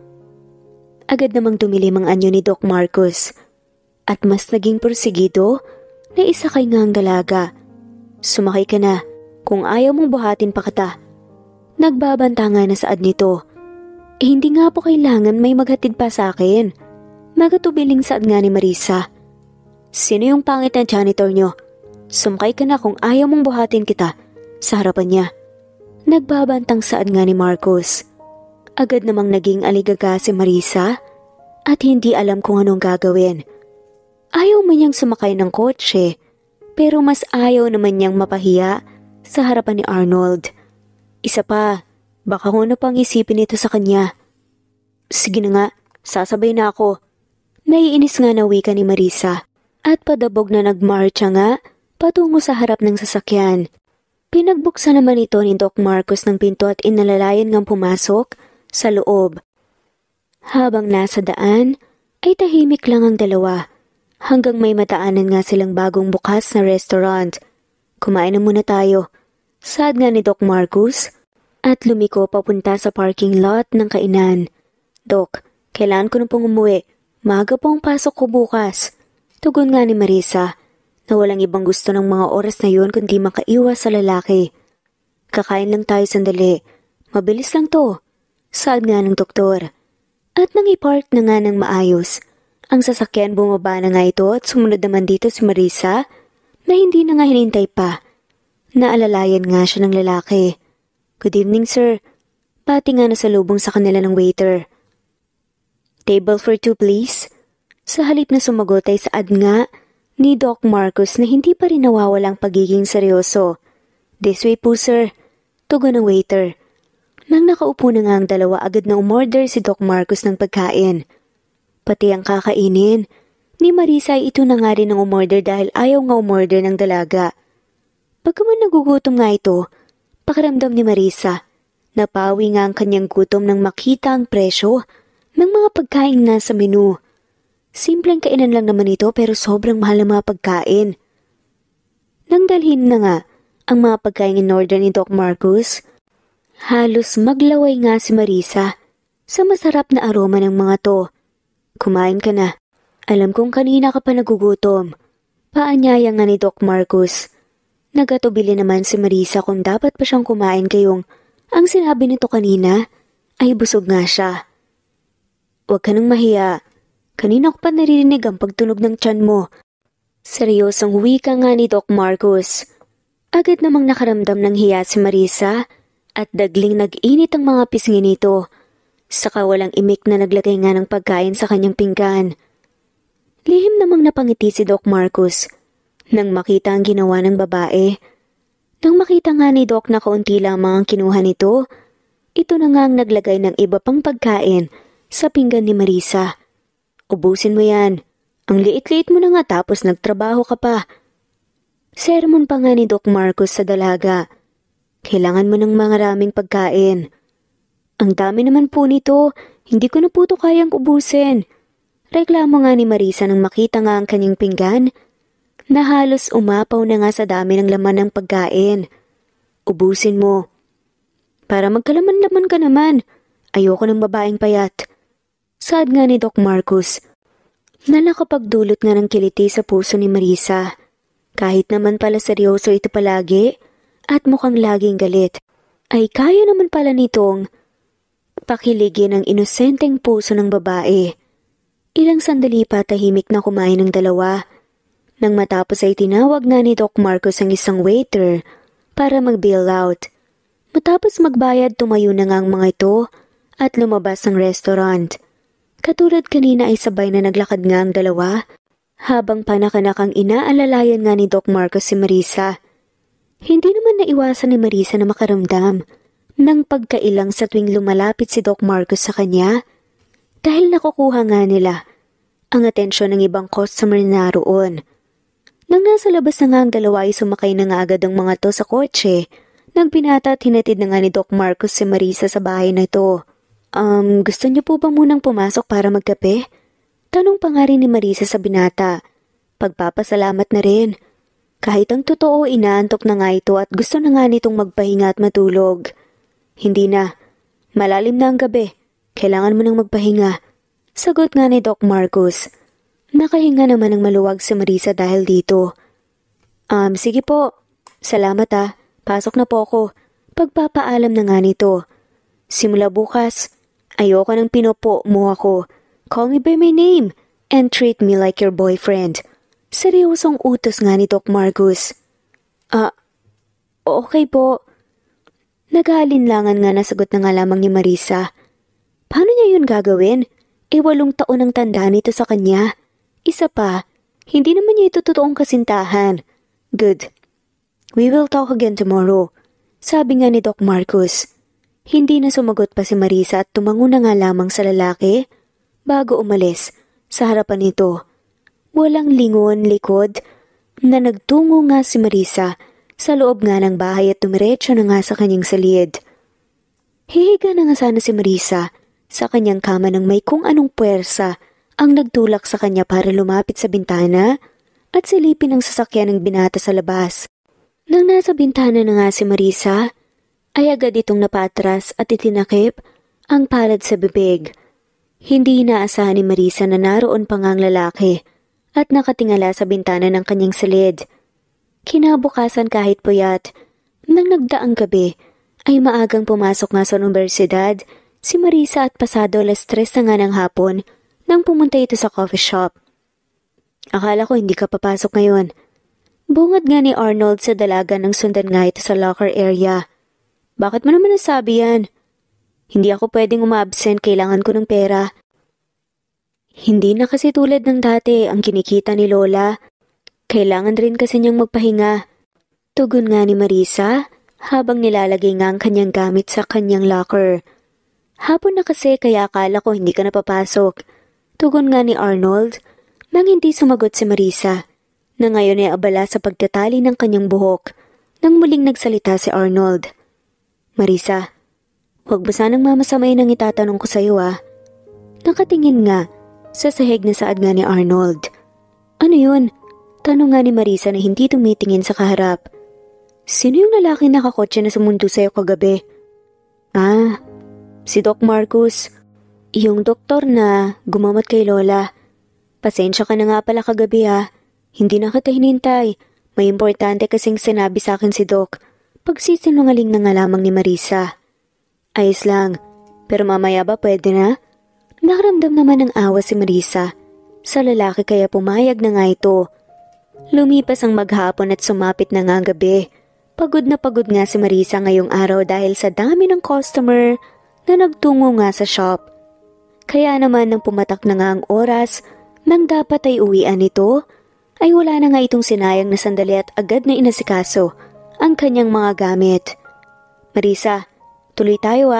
Agad namang dumilim ang anyo ni Doc Marcus at mas naging porsigido na isakay nga ang dalaga. Sumakay ka na, kung ayaw mong buhatin pa kita. Nagbabanta nga na saad nito. Hindi nga po kailangan may maghatid pa sa akin. Magatubiling saad nga ni Marisa. Sino yung pangit na janitor nyo? Sumakay ka na kung ayaw mong buhatin kita. Sa harapan niya. Nagbabantang saad nga ni Marcus. Agad namang naging aligaga si Marisa at hindi alam kung anong gagawin. Ayaw man niyang sumakay ng kotse, pero mas ayaw naman niyang mapahiya sa harapan ni Arnold. Isa pa, baka kung ano pang isipin nito sa kanya. Sige na nga, sasabay na ako. Naiinis nga na wika ni Marisa at padabog na nagmarcha nga patungo sa harap ng sasakyan. Pinagbuksan naman ito ni Doc Marcus ng pinto at inalalayan ngang pumasok sa loob. Habang nasa daan, ay tahimik lang ang dalawa. Hanggang may mataanan nga silang bagong bukas na restaurant. Kumain na muna tayo. Saad nga ni Doc Marcus at lumiko papunta sa parking lot ng kainan. "Dok, kailangan ko na pong umuwi. Maaga po ang pasok ko bukas." Tugon nga ni Marisa na walang ibang gusto ng mga oras na yun kundi makaiwas sa lalaki. "Kakain lang tayo sandali. Mabilis lang to," saad nga ng doktor. At nang ipark na nga ng maayos, ang sasakyan bumaba na nga ito at sumunod naman dito si Marisa na hindi na nga hinintay pa. Naalalayan nga siya ng lalaki. "Good evening, sir." Pati nga nasalubong sa kanila ng waiter. "Table for two, please." Sa halip na sumagot ay saad nga ni Doc Marcos na hindi pa rin nawawalang pagiging seryoso. "This way po, sir." Tugon ng waiter. Nang nakaupo na nga ang dalawa, agad na umorder si Doc Marcos ng pagkain. Pati ang kakainin ni Marisa ay ito na nga rin ang umorder dahil ayaw nga umorder ng dalaga. Pagkaman nagugutom nga ito, pakiramdam ni Marisa, napawi nga ang kanyang gutom nang makita ang presyo ng mga pagkain na sa menu. Simpleng kainan lang naman ito pero sobrang mahal ng mga pagkain. Nang dalhin na nga ang mga pagkain in order ni Doc Marcos, halos maglaway nga si Marisa sa masarap na aroma ng mga to. "Kumain ka na. Alam kong kanina ka pa nagugutom." Paanyaya nga ni Doc Marcos. Nagatubili naman si Marisa kung dapat pa siyang kumain kayong ang sinabi nito kanina ay busog nga siya. "Huwag ka nang mahiya. Kanina ko pa naririnig ang pagtunog ng tiyan mo." Seryosong wika nga ni Doc Marcos. Agad namang nakaramdam ng hiya si Marisa at dagling nag-init ang mga pisngi nito. Saka walang imik na naglagay nga ng pagkain sa kanyang pinggan. Lihim namang napangiti si Doc Marcos nang makita ang ginawa ng babae. Nang makita nga ni Doc na kaunti lamang ang kinuha nito, ito na nga ang naglagay ng iba pang pagkain sa pinggan ni Marisa. "Ubusin mo yan. Ang liit-liit mo na nga tapos nagtrabaho ka pa." Sermon pa nga ni Doc Marcos sa dalaga. "Kailangan mo ng maraming pagkain." "Ang dami naman po nito, hindi ko na po ito kayang ubusin." Reklamo nga ni Marisa nang makita nga ang kanyang pinggan na halos umapaw na nga sa dami ng laman ng pagkain. "Ubusin mo. Para magkalaman-laman ka naman. Ayoko ng babaeng payat." Saad nga ni Doc Marcos na nakapagdulot nga ng kiliti sa puso ni Marisa. Kahit naman pala seryoso ito palagi at mukhang laging galit, ay kaya naman pala nitong pakiligin ang inosenteng puso ng babae. Ilang sandali pa tahimik na kumain ng dalawa. Nang matapos ay tinawag nga ni Doc Marcos ang isang waiter para mag-bill out. Matapos magbayad, tumayo na nga ang mga ito at lumabas ang restaurant. Katulad kanina ay sabay na naglakad nga ang dalawa habang panakanakang inaalalayan nga ni Doc Marcos si Marisa. Hindi naman naiwasan ni Marisa na makaramdam ng pagkailang sa tuwing lumalapit si Doc Marcos sa kanya dahil nakukuha nga nila ang atensyon ng ibang customer na naroon. Nang nasa labas na nga ang dalawa ay sumakay na nga agad ang mga to sa kotse. Nagbinata at hinatid na nga ni Doc Marcos si Marisa sa bahay na ito. Gusto niyo po ba munang pumasok para magkape?" Tanong pa nga rin ni Marisa sa binata. Pagpapasalamat na rin. Kahit ang totoo, inaantok na nga ito at gusto na nga nitong magpahinga at matulog. "Hindi na. Malalim na ang gabi. Kailangan mo nang magpahinga." Sagot nga ni Doc Marcos. Nakahinga naman ng maluwag si Marisa dahil dito. Sige po. Salamat ah. Pasok na po ako." Pagpapaalam na nga nito. "Simula bukas, ayoko nang pinopo mo ako. Call me by my name and treat me like your boyfriend." Seryosong utos nga ni Doc Marcos. Okay po." Nag-aalinlangan nga na sagot na nga lamang ni Marisa. Paano niya yun gagawin? 8 taon ang tanda nito sa kanya. Isa pa, hindi naman niya ito totoong kasintahan. "Good. We will talk again tomorrow," sabi nga ni Doc Marcos. Hindi na sumagot pa si Marisa at tumango na nga lamang sa lalaki bago umalis sa harapan nito. Walang lingon likod na nagtungo nga si Marisa sa loob nga ng bahay at tumiretso na nga sa kanyang salid. Hihiga na nga sana si Marisa sa kanyang kama nang may kung anong puwersa ang nagtulak sa kanya para lumapit sa bintana at silipin ang sasakyan ng binata sa labas. Nang nasa bintana na nga si Marisa, ay agad itong napatras at itinakip ang palad sa bibig. Hindi inaasahan ni Marisa na naroon pa ngang lalaki at nakatingala sa bintana ng kanyang silid. Kinabukasan kahit puyat, nang nagdaang gabi, ay maagang pumasok nga sa universidad si Marisa at pasado 3:00 na nga ng hapon nang pumunta ito sa coffee shop. Akala ko hindi ka papasok ngayon. Bungad nga ni Arnold sa dalaga nang sundan nga ito sa locker area. Bakit mo naman nasabi yan? Hindi ako pwedeng umabsent, kailangan ko ng pera. Hindi na kasi tulad ng dati ang kinikita ni Lola. Kailangan rin kasi niyang magpahinga. Tugon nga ni Marisa habang nilalagay nga ang kanyang gamit sa kanyang locker. Hapon na kasi kaya akala ko hindi ka napapasok. Tugon nga ni Arnold nang hindi sumagot si Marisa na ngayon ay abala sa pagtatali ng kanyang buhok nang muling nagsalita si Arnold. Marisa, huwag ba sanang mamasamay nang itatanong ko sa iyo Nakatingin nga sa sahig na saad nga ni Arnold. Ano yun? Tanong nga ni Marisa na hindi tumitingin sa kaharap. Sino yung lalaki nakakotse na sumundo sa'yo kagabi? Si Doc Marcus. Yung doktor na gumamot kay Lola. Pasensya ka na nga pala kagabi Hindi na kita hinintay. May importante kasing sinabi sa akin si Doc. Pagsisinungaling na nga lamang ni Marisa. Ayos lang. Pero mamaya ba pwede na? Nakaramdam naman ng awa si Marisa sa lalaki kaya pumayag na nga ito. Lumipas ang maghapon at sumapit na nga gabi. Pagod na pagod nga si Marisa ngayong araw dahil sa dami ng customer na nagtungo nga sa shop. Kaya naman nang pumatak na nga ang oras nang dapat ay uwian ito, ay wala na nga itong sinayang na sandali at agad na inasikaso ang kanyang mga gamit. Marisa, tuloy tayo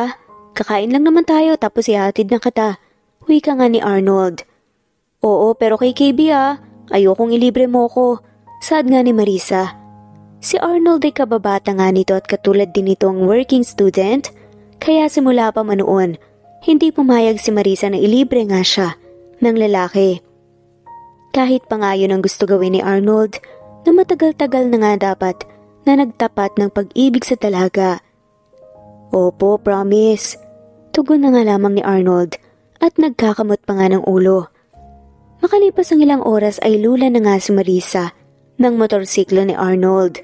Kakain lang naman tayo tapos ihatid na kita. Wika nga ni Arnold. Oo, pero kay KB ayokong ilibre mo ko. Saad nga ni Marisa. Si Arnold ay kababata nga nito at katulad din itong working student, kaya simula pa man noon, hindi pumayag si Marisa na ilibre nga siya ng lalaki. Kahit pa nga yun ang gusto gawin ni Arnold na matagal-tagal na nga dapat na nagtapat ng pag-ibig sa dalaga. Opo, promise. Tugon na nga lamang ni Arnold at nagkakamot pa nga ng ulo. Makalipas ang ilang oras ay lula na nga si Marisa ng motorsiklo ni Arnold.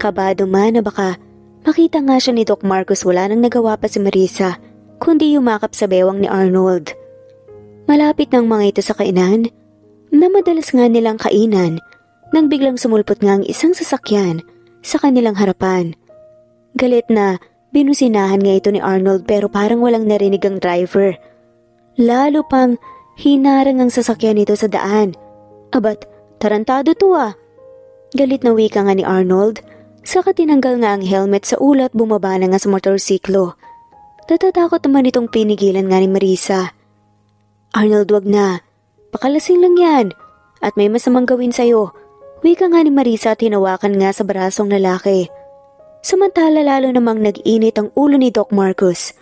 Kabado man na baka makita nga siya ni Doc Marcus, wala nang nagawa pa si Marisa kundi yumakap sa bewang ni Arnold. Malapit ng mga ito sa kainan na madalas nga nilang kainan nang biglang sumulpot nga ang isang sasakyan sa kanilang harapan. Galit na binusinahan nga ito ni Arnold pero parang walang narinig ang driver. Lalo pang hinarang ang sasakyan nito sa daan. Abat, tarantado to Galit na wika nga ni Arnold, saka tinanggal nga ang helmet sa ulo at bumaba na nga sa motorsiklo. Natatakot naman itong pinigilan nga ni Marisa. Arnold, wag na. Pakalasing lang yan. At may masamang gawin sa'yo. Wika nga ni Marisa at hinawakan nga sa brasong lalaki. Samantala lalo namang nag-init ang ulo ni Doc Marcus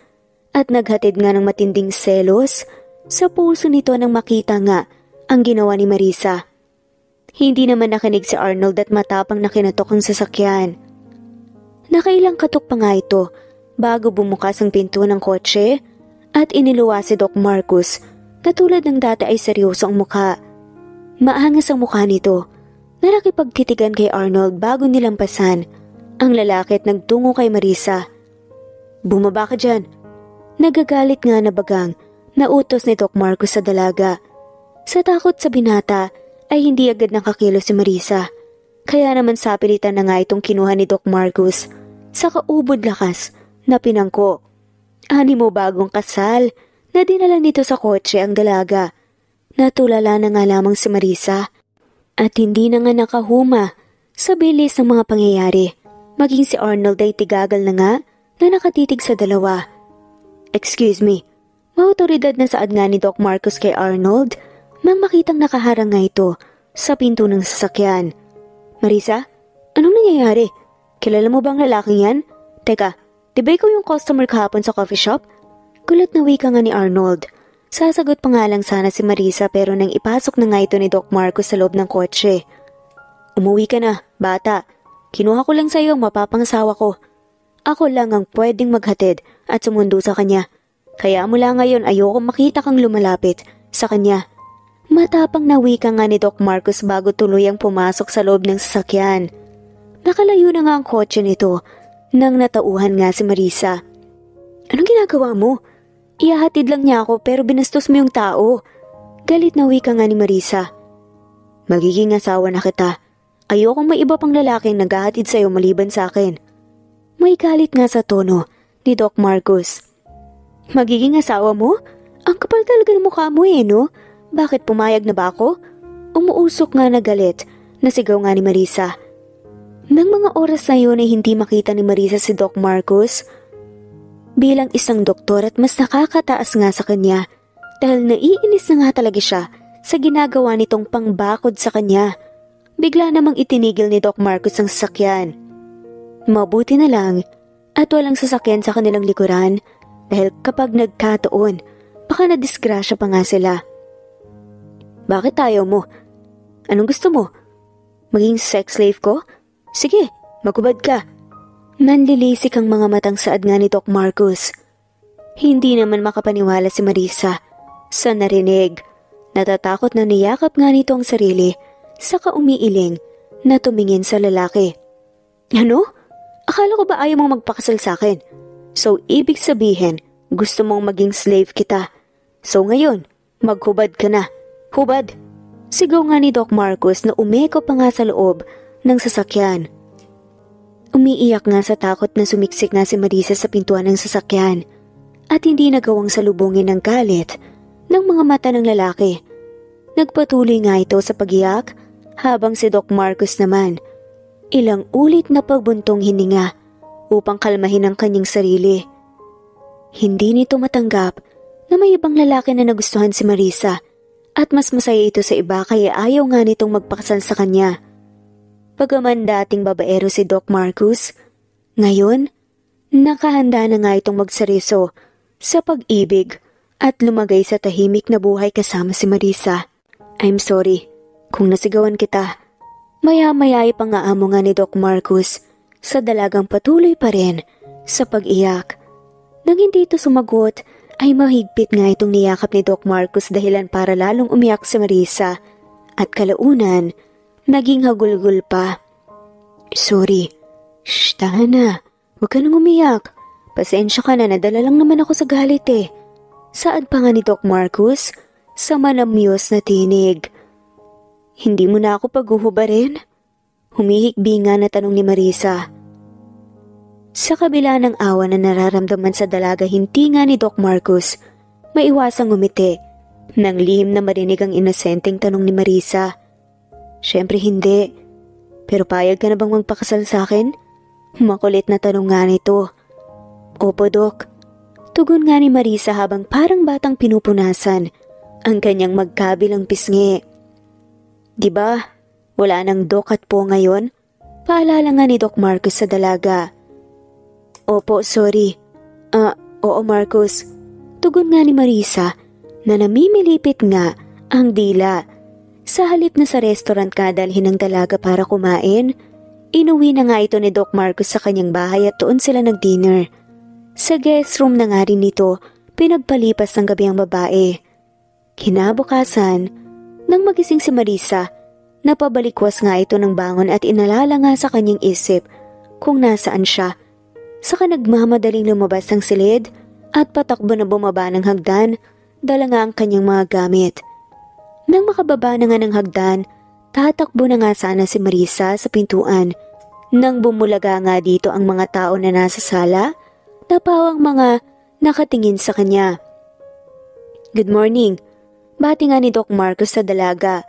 at naghatid nga ng matinding selos sa puso nito nang makita nga ang ginawa ni Marisa. Hindi naman nakinig si Arnold at matapang na kinatok ang sasakyan. Nakailang katok pa nga ito bago bumukas ang pinto ng kotse at iniluwa si Doc Marcus na tulad ng dati ay seryoso ang mukha. Maangas ang mukha nito na nakipagtitigan kay Arnold bago nilampasan ang lalaki at nagtungo kay Marisa. Bumaba ka dyan. Nagagalit nga na bagang na utos ni Doc Marcus sa dalaga. Sa takot sa binata ay hindi agad nakakilos si Marisa. Kaya naman sapilitan na nga itong kinuha ni Doc Marcus sa kaubod lakas na pinangko. Ani mo bagong kasal na dinala nito sa kotse ang dalaga. Natulala na nga lamang si Marisa at hindi na nga nakahuma sa bilis ng mga pangyayari. Maging si Arnold ay tigagal na nga na nakatitig sa dalawa. Excuse me, maautoridad na saad nga ni Doc Marcus kay Arnold nang makitang nakaharang nga ito sa pinto ng sasakyan. Marisa, anong nangyayari? Kilala mo bang lalaking yan? Teka, di ba ikaw yung customer kahapon sa coffee shop? Gulat na wika nga ni Arnold. Sasagot pa nga lang sana si Marisa pero nang ipasok na nga ito ni Doc Marcus sa loob ng kotse. Umuwi ka na, bata. Kinuha ko lang sa'yo ang mapapangasawa ko. Ako lang ang pwedeng maghatid at sumundo sa kanya. Kaya mula ngayon ayoko makita kang lumalapit sa kanya. Matapang na wika nga ni Doc Marcos bago tuluyang pumasok sa loob ng sasakyan. Nakalayo na nga ang kotse nito nang natauhan nga si Marisa. Anong ginagawa mo? Ihahatid lang niya ako pero binastos mo yung tao. Galit na wika nga ni Marisa. Magiging asawa na kita. Ayokong may iba pang lalaking naghahatid sa'yo maliban sa akin. May galit nga sa tono ni Doc Marcos. Magiging asawa mo? Ang kapal talaga ng mukha mo no? Bakit pumayag na ba ako? Umuusok nga na galit na sigaw nga ni Marisa. Nang mga oras na yun ay hindi makita ni Marisa si Doc Marcos. Bilang isang doktor at mas nakakataas nga sa kanya dahil naiinis na nga talaga siya sa ginagawa nitong pangbakod sa kanya. Bigla namang itinigil ni Doc Marcos ang sasakyan. Mabuti na lang at walang sasakyan sa kanilang likuran dahil kapag nagkataon, baka nadisgrasya pa nga sila. Bakit ayaw mo? Anong gusto mo? Maging sex slave ko? Sige, magubad ka. Nanlilisik ang mga matang saad nga ni Doc Marcos. Hindi naman makapaniwala si Marisa sa narinig. Natatakot na niyakap nga nito ang sarili, saka umiiling na tumingin sa lalaki. Ano? Akala ko ba ayaw mong magpakasal sa akin? So ibig sabihin, gusto mong maging slave kita. So ngayon, maghubad ka na. Hubad! Sigaw nga ni Doc Marcos na umeko pa nga sa loob ng sasakyan. Umiiyak nga sa takot na sumiksik nga si Marisa sa pintuan ng sasakyan at hindi nagawang salubungin ng galit ng mga mata ng lalaki. Nagpatuloy nga ito sa pagiyak habang si Doc Marcos naman ilang ulit na pagbuntong hininga upang kalmahin ang kanyang sarili. Hindi nito matanggap na may ibang lalaki na nagustuhan si Marisa at mas masaya ito sa iba kaya ayaw nga nitong magpakasal sa kanya. Pagaman dating babaero si Doc Marcos, ngayon, nakahanda na nga itong magseryoso sa pag-ibig at lumagay sa tahimik na buhay kasama si Marisa. I'm sorry kung nasigawan kita. Maya-maya ay pangaamo nga ni Doc Marcos sa dalagang patuloy pa rin sa pag-iyak. Nang hindi ito sumagot, ay mahigpit nga itong niyakap ni Doc Marcos dahilan para lalong umiyak si Marisa at kalaunan, naging hagulgul pa. Sorry. Shh, tahan na. Huwag ka nang umiyak. Pasensya ka na, nadala lang naman ako sa galit eh. Saad pa nga ni Doc Marcos sa manamyos na tinig. Hindi mo na ako paghuhubarin? Humihikbi nga na tanong ni Marisa. Sa kabila ng awa na nararamdaman sa dalaga, hindi nga ni Doc Marcos maiwasang ngumiti nang lihim na marinig ang inosenteng tanong ni Marisa. Siyempre hindi. Pero payag ka na bang magpakasal sa akin? Makulit na tanong nga nito. Opo, Doc. Tugon nga ni Marisa habang parang batang pinupunasan ang kanyang magkabilang pisngi. Diba, wala nang Doc at po ngayon? Paalala nga ni Doc Marcos sa dalaga. Opo, sorry. Oo Marcos. Tugon nga ni Marisa na namimilipit nga ang dila. Sa halip na sa restaurant kadalhin ng dalaga para kumain, inuwi na nga ito ni Doc Marcos sa kanyang bahay at doon sila nag-dinner. Sa guest room na nga rin nito, pinagpalipas ng gabi ang babae. Kinabukasan, nang magising si Marisa, napabalikwas nga ito ng bangon at inalala nga sa kanyang isip kung nasaan siya. Saka nagmamadaling lumabas ng silid at patakbo na bumaba ng hagdan, dala nga ang kanyang mga gamit. Nang makababa na nga ng hagdan, tatakbo na nga sana si Marisa sa pintuan. Nang bumulaga nga dito ang mga tao na nasa sala, napawang mga nakatingin sa kanya. Good morning. Bati nga ni Doc Marcos sa dalaga.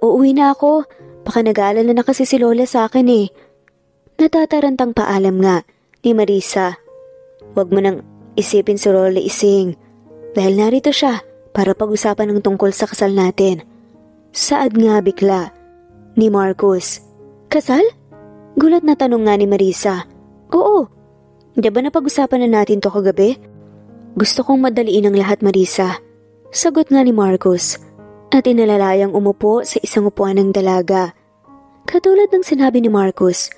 Uuwi na ako. Baka nag-aalala na kasi si Lola sa akin eh. Natatarantang paalam nga ni Marisa. Huwag mo nang isipin si Lola Ising. Dahil narito siya para pag-usapan ng tungkol sa kasal natin. Saad nga bigla ni Marcos. Kasal? Gulat na tanong nga ni Marisa. Oo. Di ba napag-usapan na natin to kagabi? Gusto kong madaliin ang lahat, Marisa. Sagot nga ni Marcos at inalalayang umupo sa isang upuan ng dalaga. Katulad ng sinabi ni Marcos,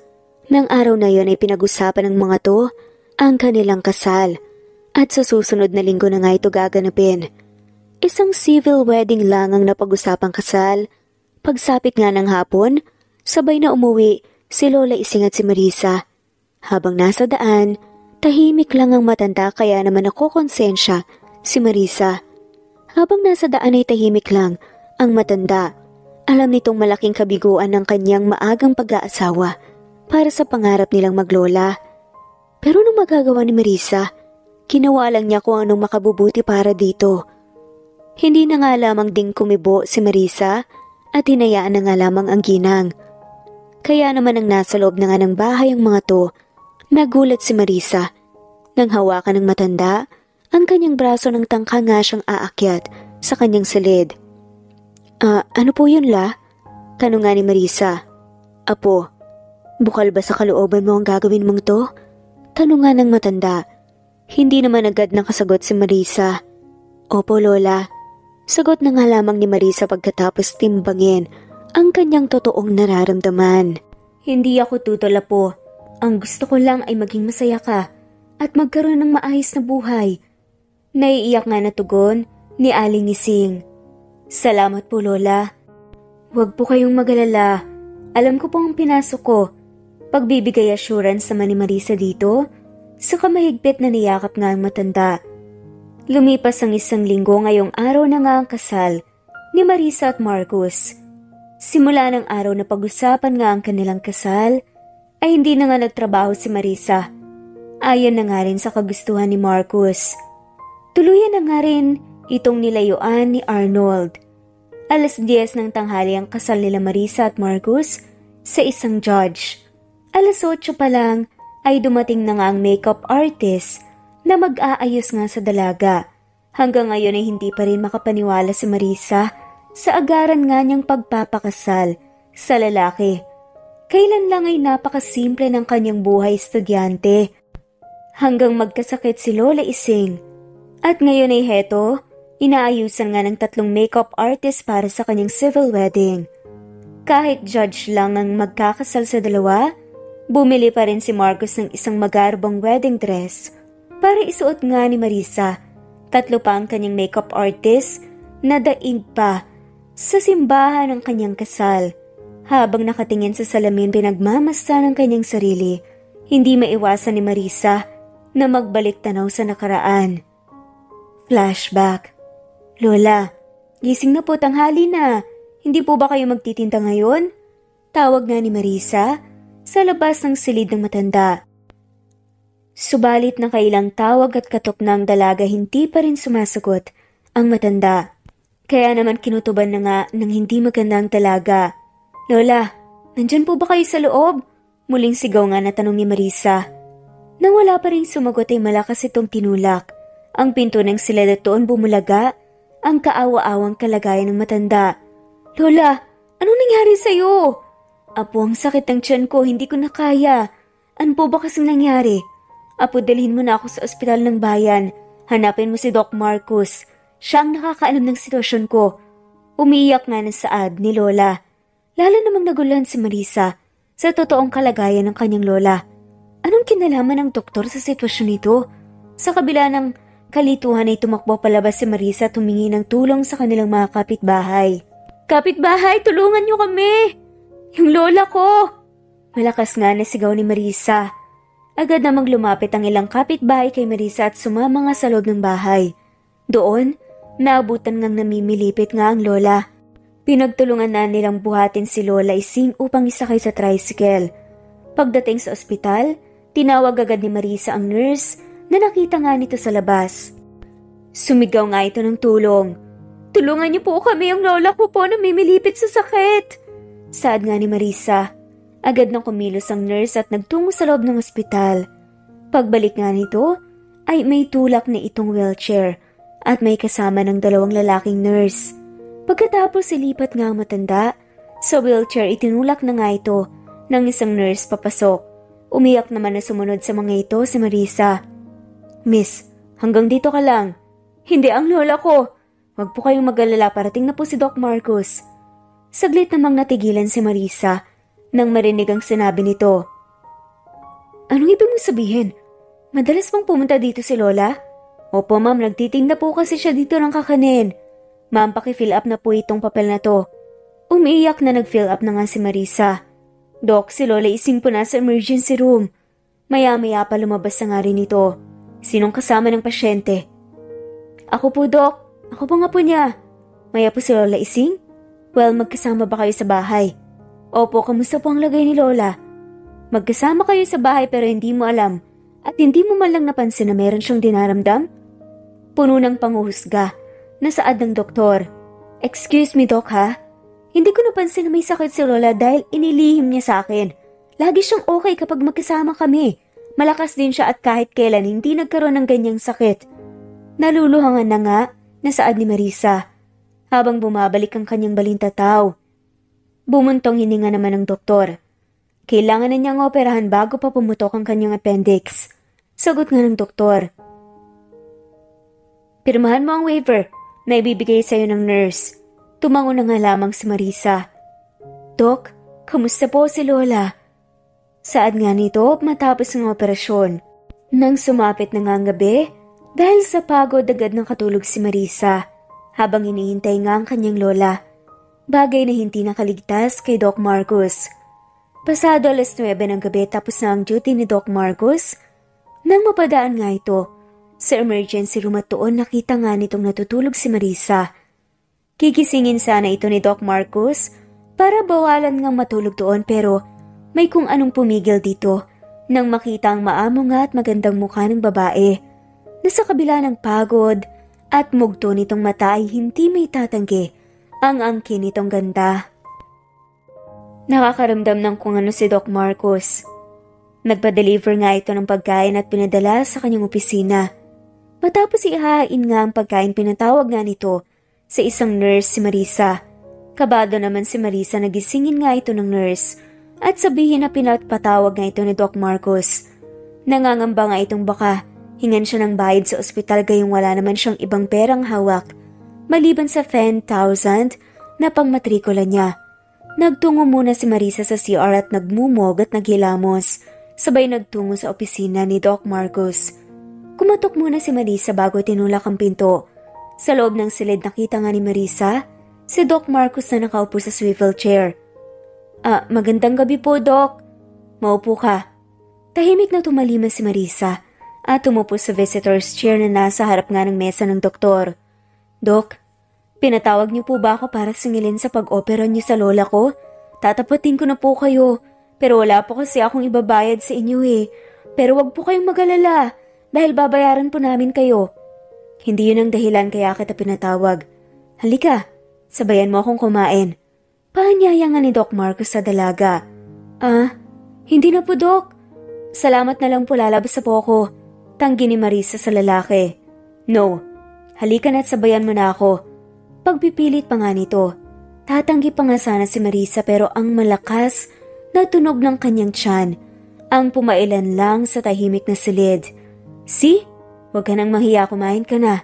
Nang araw na yon ay pinag-usapan ng mga to ang kanilang kasal at sa susunod na linggo na nga ito gaganapin. Isang civil wedding lang ang napag-usapang kasal. Pagsapit nga ng hapon, sabay na umuwi si Lola Ising at si Marisa. Habang nasa daan, tahimik lang ang matanda kaya naman nakokonsensya si Marisa. Habang nasa daan ay tahimik lang ang matanda. Alam nitong malaking kabiguan ng kanyang maagang pag-aasawa para sa pangarap nilang maglola. Pero nung magagawa ni Marisa, ginawa lang niya kung anong makabubuti para dito. Hindi na nga lamang ding kumibo si Marisa at hinayaan na nga lamang ang ginang. Kaya naman ang nasa loob na nga ng bahay ang mga to, nagulat si Marisa. Nang hawakan ng matanda, ang kanyang braso ng tangka nga siyang aakyat sa kanyang silid. Ano po yun, La? Tanong nga ni Marisa. Apo, bukal ba sa kalooban mo ang gagawin mong to? Tanong nga ng matanda. Hindi naman agad nakasagot si Marisa. Opo, Lola. Sagot na nga lamang ni Marisa pagkatapos timbangin ang kanyang totoong nararamdaman. Hindi ako tutol, Apo. Ang gusto ko lang ay maging masaya ka at magkaroon ng maayos na buhay. Naiiyak nga na tugon ni Aling Ising. Salamat po, Lola. Huwag po kayong mag-alala. Alam ko po ang pinasok ko. Pagbibigay assurance naman ni Marisa dito, saka mahigpit na niyakap nga ang matanda. Lumipas ang isang linggo ngayong araw na nga ang kasal ni Marisa at Marcus. Simula ng araw na pag-usapan nga ang kanilang kasal, ay hindi na nga nagtrabaho si Marisa. Ayon na nga rin sa kagustuhan ni Marcus. Tuluyan na nga rin itong nilayuan ni Arnold. 10:00 ng tanghali ang kasal nila Marisa at Marcus sa isang judge. 8:00 pa lang ay dumating na nga ang makeup artist na mag-aayos nga sa dalaga. Hanggang ngayon ay hindi pa rin makapaniwala si Marisa sa agaran nga niyang pagpapakasal sa lalaki. Kailan lang ay napakasimple ng kanyang buhay estudyante. Hanggang magkasakit si Lola Ising. At ngayon ay heto, inaayusan nga ng 3 makeup artist para sa kanyang civil wedding. Kahit judge lang ang magkakasal sa dalawa, bumili pa rin si Marcus ng isang magarbang wedding dress para isuot nga ni Marisa. 3 pa ang kanyang makeup artist na daig pa sa simbahan ng kanyang kasal. Habang nakatingin sa salamin pinagmamasta ng kanyang sarili, hindi maiwasan ni Marisa na magbalik tanaw sa nakaraan. Flashback. Lola, gising na po, tanghali na. Hindi po ba kayo magtitinda ngayon? Tawag nga ni Marisa sa labas ng silid ng matanda. Subalit na kailang tawag at katok ng dalaga hindi pa rin sumasagot ang matanda. Kaya naman kinutuban na nga ng hindi magandang dalaga. Lola, nandyan po ba kayo sa loob? Muling sigaw nga na tanong ni Marisa. Nang wala pa rin sumagot ay malakas itong tinulak. Ang pinto ng silid at doon bumulaga ang kaawa-awang kalagayan ng matanda. Lola, anong nangyari sa'yo? Apo, ang sakit ng tiyan ko, hindi ko na kaya. Ano po ba kasing nangyari? Apo, dalhin mo na ako sa ospital ng bayan. Hanapin mo si Doc Marcus. Siya ang nakakaalam ng sitwasyon ko. Umiiyak nga ng saad ni Lola. Lalo namang naguluhan si Marisa sa totoong kalagayan ng kanyang lola. Anong kinalaman ng doktor sa sitwasyon nito? Sa kabila ng kalituhan ay tumakbo palabas si Marisa at humingi ng tulong sa kanilang mga kapitbahay. Kapitbahay, tulungan niyo kami! Yung lola ko! Malakas nga na sigaw ni Marisa. Agad namang lumapit ang ilang kapitbahay kay Marisa at sumama nga sa loob ng bahay. Doon, naabutan ngang namimilipit nga ang lola. Pinagtulungan na nilang buhatin si Lola Ising upang isakay sa tricycle. Pagdating sa ospital, tinawag agad ni Marisa ang nurse na nakita nga nito sa labas. Sumigaw nga ito ng tulong. Tulungan niyo po kami, ang lola ko po namimilipit sa sakit. Saad nga ni Marisa. Agad nang kumilos ang nurse at nagtungo sa loob ng ospital. Pagbalik nga nito, ay may tulak na itong wheelchair at may kasama ng 2 lalaking nurse. Pagkatapos ilipat nga ang matanda, sa wheelchair itinulak na nga ito ng isang nurse papasok. Umiyak naman na sumunod sa mga ito si Marisa. Miss, hanggang dito ka lang. Hindi ang lola ko. Huwag po kayong mag-alala, parating na po si Doc Marcus. Saglit namang natigilan si Marisa nang marinig ang sinabi nito. Anong ibig mong sabihin? Madalas bang pumunta dito si Lola? Opo ma'am, nagtitinda po kasi siya dito ng kakanin. Ma'am, paki-fill up na po itong papel na to. Umiiyak na nag-fill up na nga si Marisa. Dok, si Lola Ising po nasa emergency room. Maya-maya pa lumabas na nga rin ito. Sinong kasama ng pasyente? Ako po, Dok. Ako po nga po niya. Maya po si Lola Ising? Well, magkasama ba kayo sa bahay? Opo, kamusta po ang lagay ni Lola? Magkasama kayo sa bahay pero hindi mo alam at hindi mo man lang napansin na meron siyang dinaramdam? Puno ng panghuhusga. Nasaad ng doktor. Excuse me, Doc ha? Hindi ko napansin na may sakit si Lola dahil inilihim niya sa akin. Lagi siyang okay kapag magkasama kami. Malakas din siya at kahit kailan hindi nagkaroon ng ganyang sakit. Naluluhangan na nga, nasaad ni Marisa. Habang bumabalik ang kanyang balintataw. Bumuntong hininga naman ng doktor. Kailangan na niyang operahan bago pa pumutok ang kanyang appendix. Sagot nga ng doktor. Pirmahan mo ang waiver na ibibigay sa'yo ng nurse. Tumango na nga lamang si Marisa. Dok, kamusta po si Lola? Saad nga nito matapos ng operasyon. Nang sumapit na nga ang gabi, dahil sa pagod agad ng katulog si Marisa, habang hinihintay nga ang kanyang lola. Bagay na hindi nakaligtas kay Doc Marcos. Pasado 9:00 ng gabi tapos na ang duty ni Doc Marcos. Nang mapadaan nga ito, sa emergency room at doon nakita nga nitong natutulog si Marisa. Kigisingin sana ito ni Doc Marcos para bawalan ngang matulog doon pero may kung anong pumigil dito nang makita ang maamo nga at magandang mukha ng babae na sa kabila ng pagod at mugto nitong mata ay hindi may tatanggi ang angkin nitong ganda. Nakakaramdam ng kung ano si Doc Marcos. Nagpa-deliver nga ito ng pagkain at pinadala sa kanyang opisina. Matapos ihahain nga ang pagkain, pinatawag nga nito sa isang nurse si Marisa. Kabado naman si Marisa, nagisingin nga ito ng nurse at sabihin na pinapatawag nga ito ni Doc Marcos. Nangangamba nga itong baka hingan siya ng bayad sa ospital gayong wala naman siyang ibang perang hawak maliban sa 10,000 na pangmatrikula niya. Nagtungo muna si Marisa sa CR at nagmumog at naghilamos, sabay nagtungo sa opisina ni Doc Marcos. Kumatok muna si Marisa bago tinulak ang pinto. Sa loob ng silid nakita nga ni Marisa si Doc Marcos na nakaupo sa swivel chair. Magandang gabi po, Doc. Maupo ka. Tahimik na tumaliman si Marisa at tumupo sa visitor's chair na nasa harap nga ng mesa ng doktor. Doc, pinatawag niyo po ba ako para singilin sa pag-opera niyo sa lola ko? Tatapatin ko na po kayo, pero wala po kasi akong ibabayad sa inyo eh. Pero wag po kayong mag-alala dahil babayaran po namin kayo. Hindi yun ang dahilan kaya kita pinatawag. Halika, sabayan mo akong kumain. Paanyaya nga ni Doc Marcos sa dalaga. Hindi na po, Doc. Salamat na lang po, lalabas na po ako. Tanggi ni Marisa sa lalaki. No, halika na't sabayan mo na ako. Pagpipilit pa nga nito. Tatanggi pa nga sana si Marisa pero ang malakas na tunog ng kanyang tiyan ang pumailan lang sa tahimik na silid. See? Huwag ka nang mahiya, kumain ka na.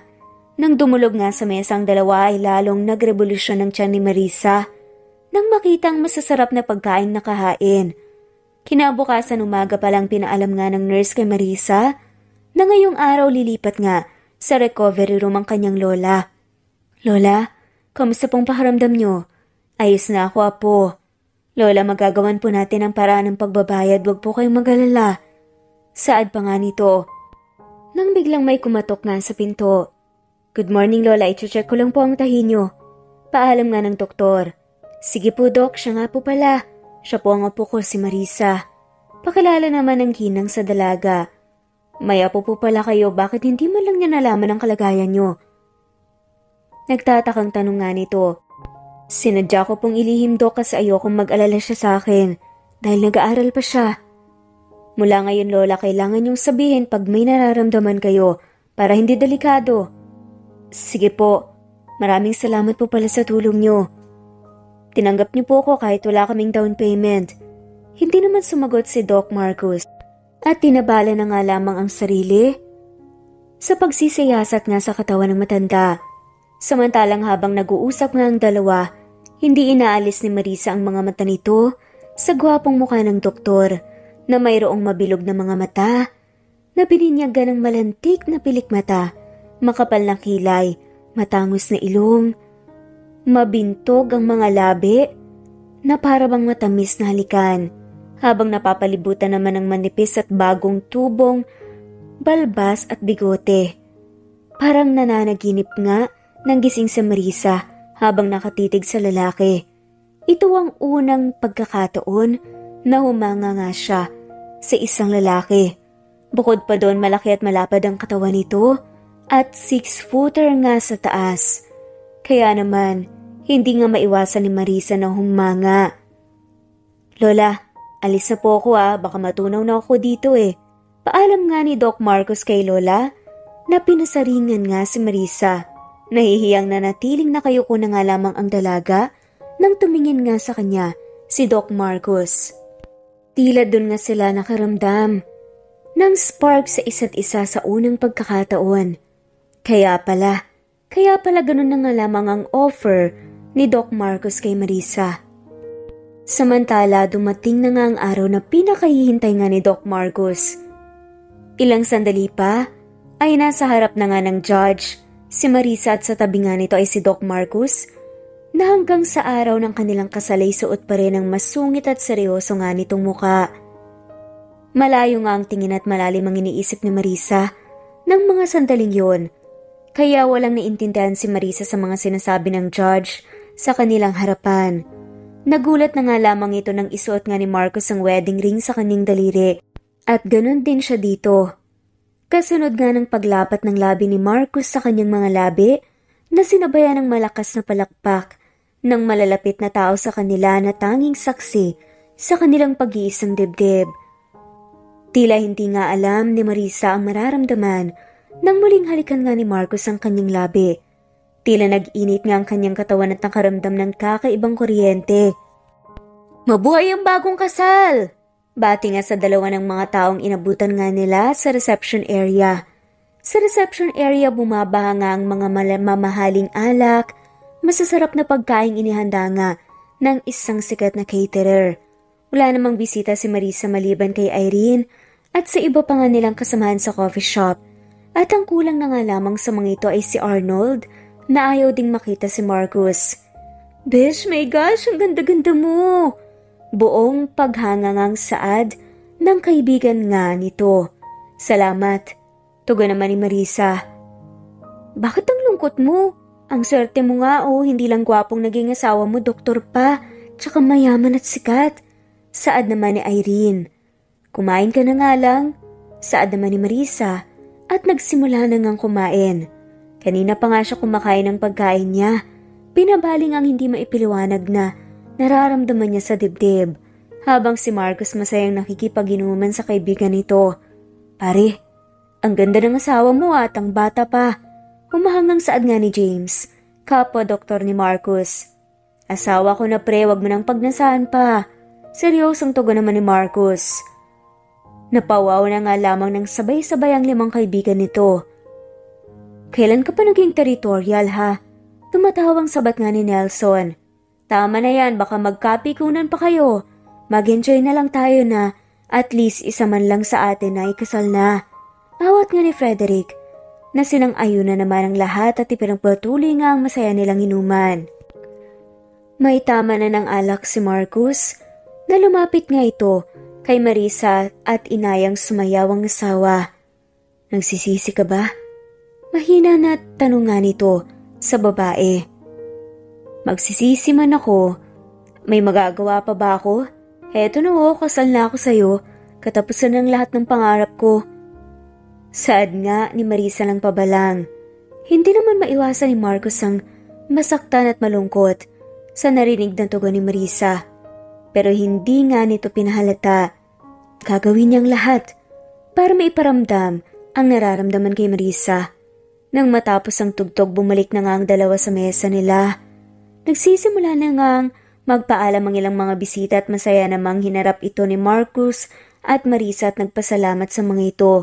Nang dumulog nga sa mesa ang dalawa ay lalong nagrevolusyon ng tiyan ni Marisa nang makita ang masasarap na pagkain na kahain. Kinabukasan umaga pa lang pinaalam nga ng nurse kay Marisa na ngayong araw lilipat nga sa recovery room ang kanyang lola. Lola, kamusta pong pakiramdam niyo? Ayos na ako, apo. Lola, magagawan po natin ang paraan ng pagbabayad, wag po kayong mag-alala. Saad pa nga nito. Nang biglang may kumatok nga sa pinto. Good morning, Lola, i-check ko lang po ang tahi niyo. Paalam nga ng doktor. Sige po, Doc, siya nga po pala. Siya po ang apo ko, si Marisa. Pakilala naman ng ginang sa dalaga. May apo po pala kayo, bakit hindi man lang niya nalaman ang kalagayan niyo? Nagtatakang tanong nga nito. Sinadya ko pong ilihim, Doc, kasi ayokong mag-alala siya sa akin dahil nag-aaral pa siya. Mula ngayon, Lola, kailangan niyong sabihin pag may nararamdaman kayo para hindi delikado. Sige po, maraming salamat po pala sa tulong niyo. Tinanggap niyo po ako kahit wala kaming down payment. Hindi naman sumagot si Doc Marcos at tinabala na nga lamang ang sarili sa pagsisiyasat nga sa katawan ng matanda. Samantalang habang nag-uusap nga ang dalawa, hindi inaalis ni Marisa ang mga mata nito sa gwapong mukha ng doktor na mayroong mabilog na mga mata, na bininyagan ng malantik na pilikmata, makapal na kilay, matangos na ilong, mabintog ang mga labi, na parabang matamis na halikan, habang napapalibutan naman ng manipis at bagong tubong, balbas at bigote. Parang nananaginip nga nang gising si Marisa habang nakatitig sa lalaki. Ito ang unang pagkakataon na humanga nga siya sa isang lalaki. Bukod pa doon, malaki at malapad ang katawan nito at 6-footer nga sa taas. Kaya naman, hindi nga maiwasan ni Marisa na humanga. "Lola, alis na po ako baka matunaw na ako dito eh." Paalam nga ni Doc Marcos kay Lola na pinasaringan nga si Marisa. Nahihiyang nanatiling nakayuko na nga lamang ang dalaga nang tumingin nga sa kanya si Doc Marcos. Tila dun nga sila nakaramdam ng spark sa isa't isa sa unang pagkakataon. Kaya pala ganun na nga lamang ang offer ni Doc Marcos kay Marisa. Samantala, dumating na nga ang araw na pinakahihintay nga ni Doc Marcos. Ilang sandali pa ay nasa harap na nga ng judge si Marisa at sa tabi nga nito ay si Doc Marcos na hanggang sa araw ng kanilang kasal ay suot pa rin ang masungit at seryoso nga nitong muka. Malayo nga ang tingin at malalim ang iniisip ni Marisa ng mga sandaling yon, kaya walang naintindihan si Marisa sa mga sinasabi ng judge sa kanilang harapan. Nagulat na nga lamang ito nang isuot nga ni Marcos ang wedding ring sa kanyang daliri. At ganun din siya dito. Kasunod nga ng paglapat ng labi ni Marcos sa kanyang mga labi na sinabayan ng malakas na palakpak ng malalapit na tao sa kanila na tanging saksi sa kanilang pag-iisang dibdib. Tila hindi nga alam ni Marisa ang mararamdaman nang muling halikan nga ni Marcos ang kanyang labi. Tila nag-init nga ang kanyang katawan at nakaramdam ng kakaibang kuryente. "Mabuhay ang bagong kasal!" Bati nga sa dalawa ng mga taong inabutan nga nila sa reception area. Sa reception area bumaba nga ang mga mamahaling alak, masasarap na pagkaing inihanda nga ng isang sikat na caterer. Wala namang bisita si Marisa maliban kay Irene at sa iba pa nga nilang kasamahan sa coffee shop. At ang kulang na nga lamang sa mga ito ay si Arnold na ayaw ding makita si Marcos. "Besh, my gosh, ang ganda-ganda mo!" Buong paghangangang saad ng kaibigan nga nito. "Salamat," tugon naman ni Marisa. "Bakit ang lungkot mo? Ang swerte mo nga hindi lang gwapong naging asawa mo, doktor pa, tsaka mayaman at sikat." Saad naman ni Irene. "Kumain ka na nga lang." Saad naman ni Marisa at nagsimula na ngang kumain. Kanina pa nga siya kumakain ng pagkain niya. Pinabaling ang hindi maipiliwanag na nararamdaman niya sa dibdib, habang si Marcos masayang nakikipag-inuman sa kaibigan nito. "Pare, ang ganda ng asawa mo at ang bata pa." Humahangang saad nga ni James, kapwa doktor ni Marcos. "Asawa ko na pre, wag mo nang pagnasahan pa." Seryosong tugon naman ni Marcos. Napawaw na nga lamang ng sabay-sabay ang limang kaibigan nito. "Kailan ka pa naging territorial ha?" Tumatawang sabat nga ni Nelson. "Tama na yan, baka magkapikunan pa kayo. Mag-enjoy na lang tayo na at least isa man lang sa atin na ikasal na." Awat nga ni Frederick na sinang-ayon na naman ang lahat at ipinagpatuloy nga ang masaya nilang inuman. May tama na ng alak si Marcos na lumapit nga ito kay Marisa at inayang sumayaw ang asawa. "Nagsisisi ka ba?" Mahina na tanong nga nito sa babae. "Magsisisi man ako. May magagawa pa ba ako? Heto na kasal na ako sa'yo. Katapusan ng lahat ng pangarap ko." Saad nga ni Marisa lang pabalang. Hindi naman maiwasan ni Marcos ang masaktan at malungkot sa narinig na tugon ni Marisa. Pero hindi nga nito pinahalata. Gagawin niyang lahat para maiparamdam ang nararamdaman kay Marisa. Nang matapos ang tugtog, bumalik na nga ang dalawa sa mesa nila. Nagsisimula na ngang magpaalam ang ilang mga bisita at masaya namang hinarap ito ni Marcos at Marisa at nagpasalamat sa mga ito.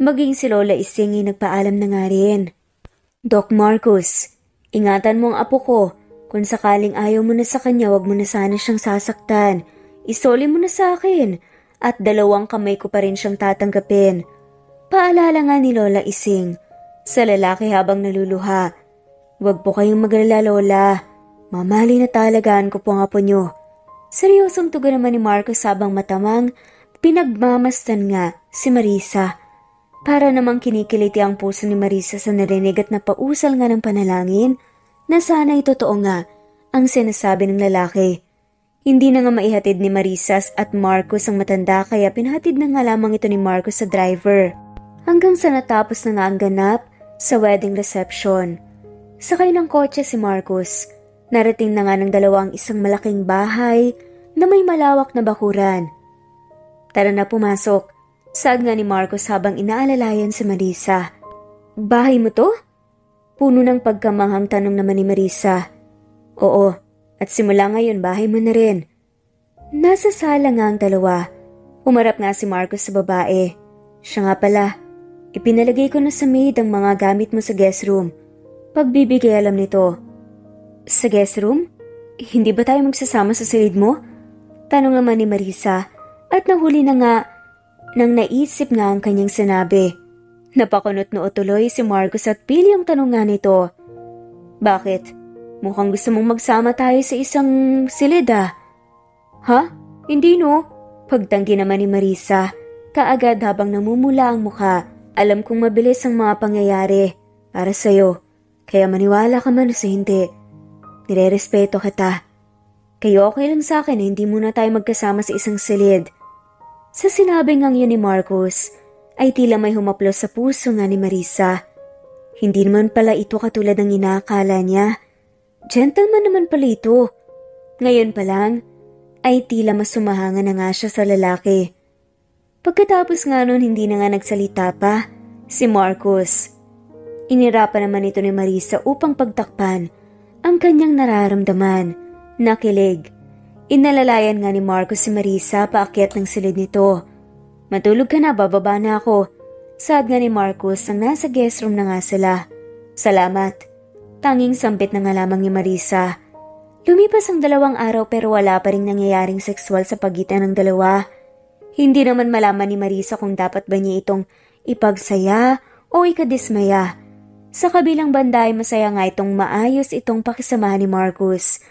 Maging si Lola Ising ay nagpaalam na nga rin. "Doc Marcos, ingatan mo ang apo ko. Kung sakaling ayaw mo na sa kanya, wag mo na sana siyang sasaktan. Isoli mo na sa akin at 2 kamay ko pa rin siyang tatanggapin. Paalala nga ni Lola Ising sa lalaki habang naluluha. Huwag po kayong magalala, Lola. Mamali na talagaan ko po ang apo nyo. Seryosong tugon naman ni Marcos habang matamang pinagmamasdan nga si Marisa. Para namang kinikiliti ang puso ni Marisa sa narinig at napausal nga ng panalangin na sana'y totoo nga ang sinasabi ng lalaki. Hindi na nga maihatid ni Marisa at Marcos ang matanda kaya pinahatid na nga lamang ito ni Marcos sa driver. Hanggang sa natapos na nga ang ganap sa wedding reception. Sakay ng kotse si Marcos. Narating na nga ng dalawang isang malaking bahay na may malawak na bakuran. Tara na pumasok. Saad nga ni Marcos habang inaalalayan si Marisa. Bahay mo to? Puno ng pagkamanghang tanong naman ni Marisa. Oo, at simula ngayon bahay mo na rin. Nasa sala nga ang dalawa. Umarap nga si Marcos sa babae. Siya nga pala, ipinalagay ko na sa maid ang mga gamit mo sa guest room. Pagbibigay alam nito. Sa guest room? Hindi ba tayo magsasama sa silid mo? Tanong naman ni Marisa at nahuli na nga nang naisip nga ang kanyang sinabi. Napakunot-noo tuloy si Marcos at pili ang tanong nga nito. Bakit? Mukhang gusto mong magsama tayo sa isang silid ah. Ha? Hindi no? Pagtanggi naman ni Marisa, kaagad habang namumula ang mukha. Alam kong mabilis ang mga pangyayari para sa'yo, kaya maniwala ka man o sa hindi. Nirerespeto kita. Kaya okay lang sa akin na hindi muna tayo magkasama sa isang silid. Sa sinabi ngang yun ni Marcos, ay tila may humaplos sa puso nga ni Marisa. Hindi naman pala ito katulad ng inaakala niya. Gentleman naman pala ito. Ngayon pa lang, ay tila mas sumahanga na nga siya sa lalaki. Pagkatapos nga nun hindi na nga nagsalita pa si Marcos. Inirapan naman ito ni Marisa upang pagtakpan ang kanyang nararamdaman. Nakilig. Inalalayan nga ni Marcos si Marisa paakyat ng silid nito. Matulog ka na, bababa na ako. Saad nga ni Marcos nang nasa guest room na nga sila. Salamat. Tanging sampit na nga lamang ni Marisa. Lumipas ang 2 araw pero wala pa ring nangyayaring sexual sa pagitan ng dalawa. Hindi naman malaman ni Marisa kung dapat ba niya itong ipagsaya o ikadismaya. Sa kabilang banda ay masaya nga itong maayos itong pakisamahan ni Marcos.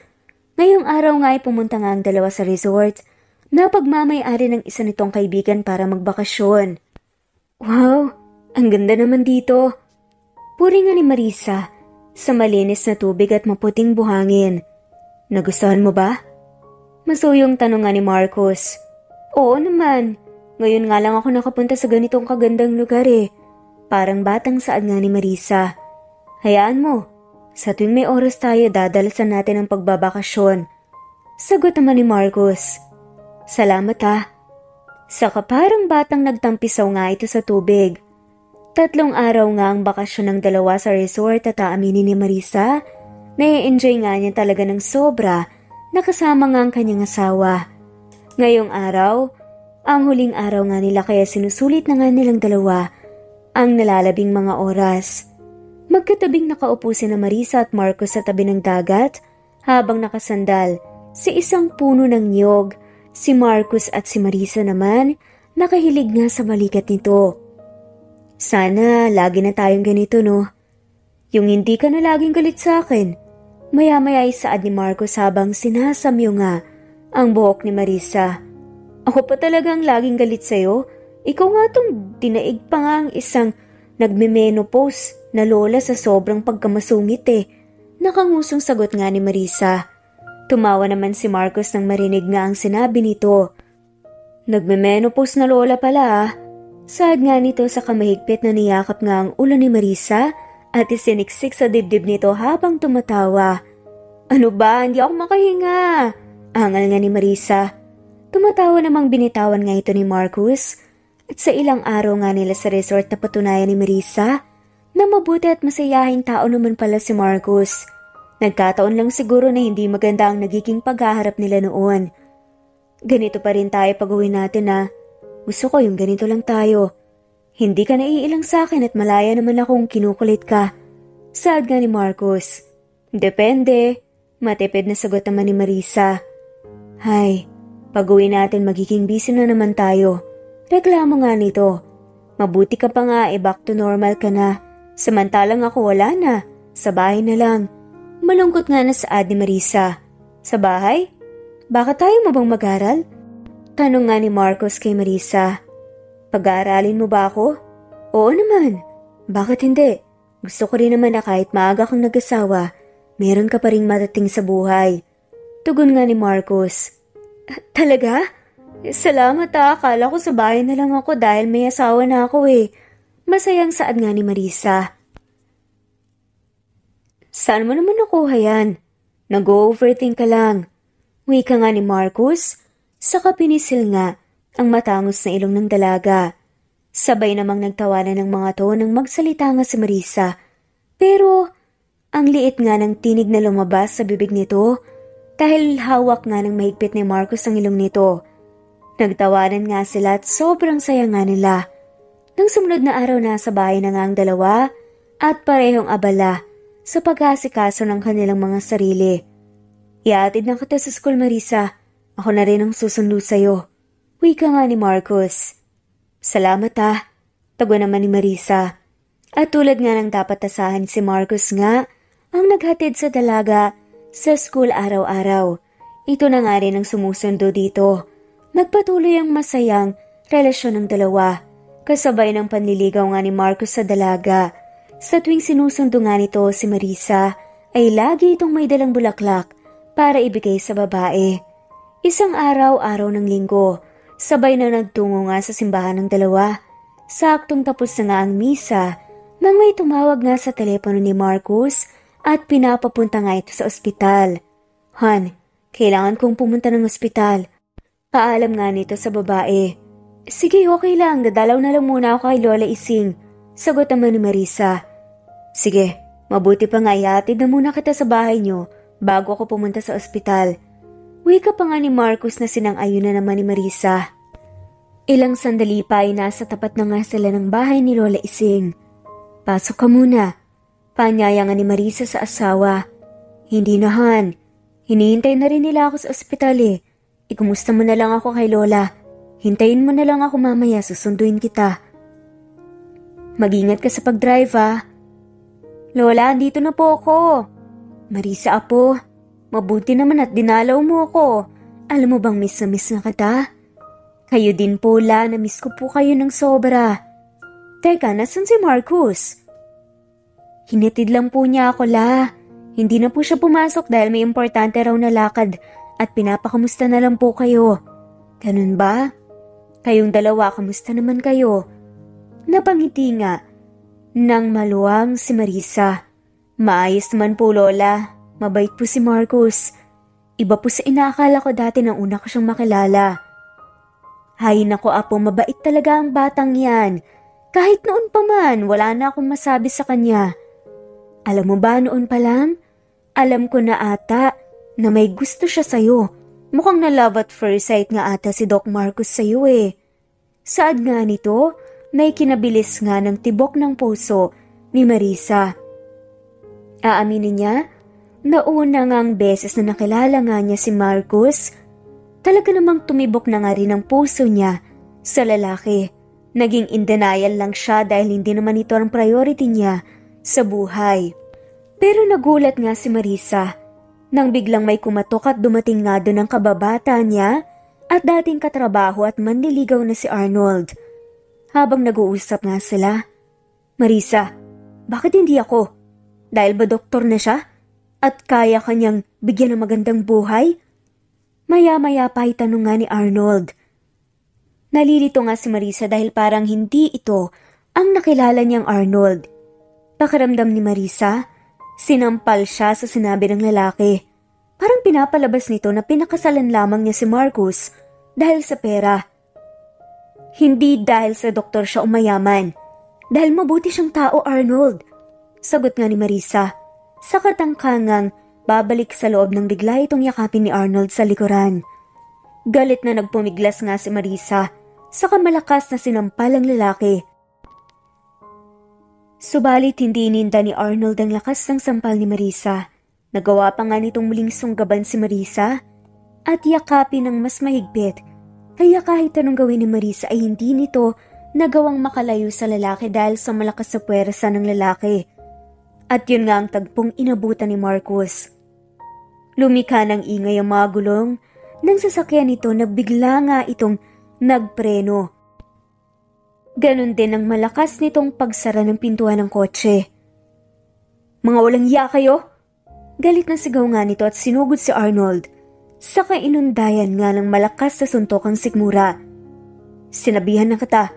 Ngayong araw nga ay pumunta nga ang dalawa sa resort na pagmamay-ari ng isa nitong kaibigan para magbakasyon. Wow, ang ganda naman dito. Puri nga ni Marisa sa malinis na tubig at maputing buhangin. Nagustuhan mo ba? Masuyong tanong nga ni Marcos. Oo naman, ngayon nga lang ako nakapunta sa ganitong kagandang lugar eh. Parang batang saad nga ni Marisa. Hayaan mo. Sa tuwing may oras tayo, dadalasan natin ang pagbabakasyon. Sagot naman ni Marcos. Salamat ha. Saka parang batang nagtampisaw nga ito sa tubig. 3 araw nga ang bakasyon ng dalawa sa resort at aaminin ni Marisa na i-enjoy nga niya talaga ng sobra nakasama nga ang kanyang asawa. Ngayong araw, ang huling araw nga nila kaya sinusulit na nga nilang dalawa ang nalalabing mga oras. Magkatabing nakaupo sina Marisa at Marcos sa tabi ng dagat habang nakasandal sa isang puno ng niyog. Si Marcos at si Marisa naman nakahilig nga sa balikat nito. Sana lagi na tayong ganito no. Yung hindi ka na laging galit sa akin. Maya-maya ay saad ni Marcos habang sinasamyo nga ang buhok ni Marisa. Ako pa talagang laging galit sa'yo. Ikaw nga tong dinaig pa nga ang isang nagme-menopause na lola sa sobrang pagkamasungit eh. Nakangusong sagot nga ni Marisa. Tumawa naman si Marcos nang marinig nga ang sinabi nito. Nagme-menopause na lola pala ah. Saad nga nito sa kamahigpit na niyakap nga ang ulo ni Marisa at isiniksik sa dibdib nito habang tumatawa. Ano ba? Hindi ako makahinga. Angal nga ni Marisa. Tumatawa namang binitawan nga ito ni Marcos. At sa ilang araw nga nila sa resort na patunayan ni Marisa na mabuti at masayahing tao naman pala si Marcos. Nagkataon lang siguro na hindi maganda ang nagiging paghaharap nila noon. Ganito pa rin tayo pag-uwi natin ah. Gusto ko yung ganito lang tayo. Hindi ka naiilang sa akin at malaya naman akong kinukulit ka. Saad nga ni Marcos. Depende. Matipid na sagot naman ni Marisa. Hay, Pag-uwi natin magiging busy na naman tayo. Reklamo nga nito. Mabuti ka pa nga back to normal ka na. Samantalang ako wala na. Sa bahay na lang. Malungkot nga na saad ni Marisa. Sa bahay? Baka tayo mo bang mag-aral? Tanong nga ni Marcos kay Marisa. Pag-aaralin mo ba ako? Oo naman. Bakit hindi? Gusto ko rin naman na kahit maaga kang nag-asawa, meron ka pa ring matating sa buhay. Tugon nga ni Marcos. Talaga? Salamat akala ko sa bahay na lang ako dahil may asawa na ako Masayang saad nga ni Marisa. Saan mo naman nakuha yan? Nag-overthink ka lang. Wika nga ni Marcos, saka pinisil nga ang matangos na ilong ng dalaga. Sabay namang nagtawanan ng mga to nang magsalita nga si Marisa. Pero ang liit nga ng tinig na lumabas sa bibig nito dahil hawak nga ng mahigpit ni Marcos ang ilong nito. Nagtawanan nga sila at sobrang saya nga nila. Nang sumunod na araw na sa bahay na nga ang dalawa at parehong abala sa pag-aasikaso ng kanilang mga sarili. Iatid na kita sa school, Marisa. Ako na rin ang susundo sa'yo. Wika nga ni Marcos. Salamat tago naman ni Marisa. At tulad nga ng dapat asahan si Marcos nga ang naghatid sa dalaga sa school araw-araw. Ito na nga rin ang sumusundo dito. Nagpatuloy ang masayang relasyon ng dalawa, kasabay ng panliligaw nga ni Marcos sa dalaga. Sa tuwing sinusundo nga nito si Marisa, ay lagi itong may dalang bulaklak para ibigay sa babae. Isang araw ng linggo, sabay na nagtungo nga sa simbahan ng dalawa. Saktong tapos na nga ang misa, nang may tumawag nga sa telepono ni Marcos at pinapapunta nga ito sa ospital. Han, kailangan kong pumunta ng ospital. Paalam nga nito sa babae. Sige, okay lang. Dadalaw na lang muna ako kay Lola Ising. Sagot naman ni Marisa. Sige, mabuti pa nga ihatid na muna kita sa bahay niyo bago ako pumunta sa ospital. Wika pa nga ni Marcos na sinang-ayon na naman ni Marisa. Ilang sandali pa ay nasa tapat na nga sila ng bahay ni Lola Ising. Pasok ka muna. Paanyaya nga ni Marisa sa asawa. Hindi na, Han. Hinihintay na rin nila ako sa ospital Ikumusta mo na lang ako kay Lola. Hintayin mo na lang ako mamaya, susunduin kita. Mag-ingat ka sa pag-drive Lola, andito na po ako. Marisa, apo. Mabuti naman at dinalaw mo ako. Alam mo bang miss na miss na kita? Kayo din po, La. Na-miss ko po kayo ng sobra. Teka, nasan si Marcos? Hinatid lang po niya ako, La. Hindi na po siya pumasok dahil may importante raw na lakad at pinapakamusta na lang po kayo. Ganun ba? Kayong dalawa, kamusta naman kayo? Napangiti nga nang maluwang si Marisa. Maayos naman po, Lola. Mabait po si Marcos. Iba po sa inaakala ko dati nang una ko siyang makilala. Hay nako, apo, mabait talaga ang batang yan. Kahit noon pa man, wala na akong masabi sa kanya. Alam mo ba noon pa lang? Alam ko na ata na may gusto siya sa'yo. Mukhang na love at first sight nga ata si Doc Marcos sa'yo Saad nga nito, may kinabilis nga ng tibok ng puso ni Marisa. Aaminin niya, nauna ngang beses na nakilala nga niya si Marcos, talaga namang tumibok na nga rin ang puso niya sa lalaki. Naging in denial lang siya dahil hindi naman ito ang priority niya sa buhay. Pero nagulat nga si Marisa nang biglang may kumatok at dumating nga doon ang kababata niya at dating katrabaho at manliligaw na si Arnold. Habang nag-uusap nga sila, Marisa, bakit hindi ako? Dahil ba doktor na siya? At kaya kanyang bigyan ng magandang buhay? Maya-maya pa ay tanong nga ni Arnold. Nalilito nga si Marisa dahil parang hindi ito ang nakilala niyang Arnold. Pakiramdam ni Marisa, sinampal siya sa sinabi ng lalaki. Parang pinapalabas nito na pinakasalan lamang niya si Marcos dahil sa pera. Hindi dahil sa doktor siya umayaman. Dahil mabuti siyang tao, Arnold. Sagot nga ni Marisa. Sa katangkangang babalik sa loob ng bigla itong yakapin ni Arnold sa likuran. Galit na nagpumiglas nga si Marisa. Saka malakas na sinampal ang lalaki. Subalit hindi ininda ni Arnold ang lakas ng sampal ni Marisa. Nagawa pa nga nitong muling sunggaban si Marisa. at yakapin ng mas mahigpit. Kaya kahit anong gawin ni Marisa ay hindi nito nagawang makalayo sa lalaki dahil sa malakas sa puwersa ng lalaki. At yun nga ang tagpong inabutan ni Marcus. Lumikha ng ingay ang mga gulong ng sasakyan nito na bigla nga itong nagpreno. Ganon din ang malakas nitong pagsara ng pintuan ng kotse. "Mga walang iya kayo!" Galit na sigaw nga nito at sinugod si Arnold. Saka inundayan nga ng malakas sa suntok ang sikmura. "Sinabihan na kita,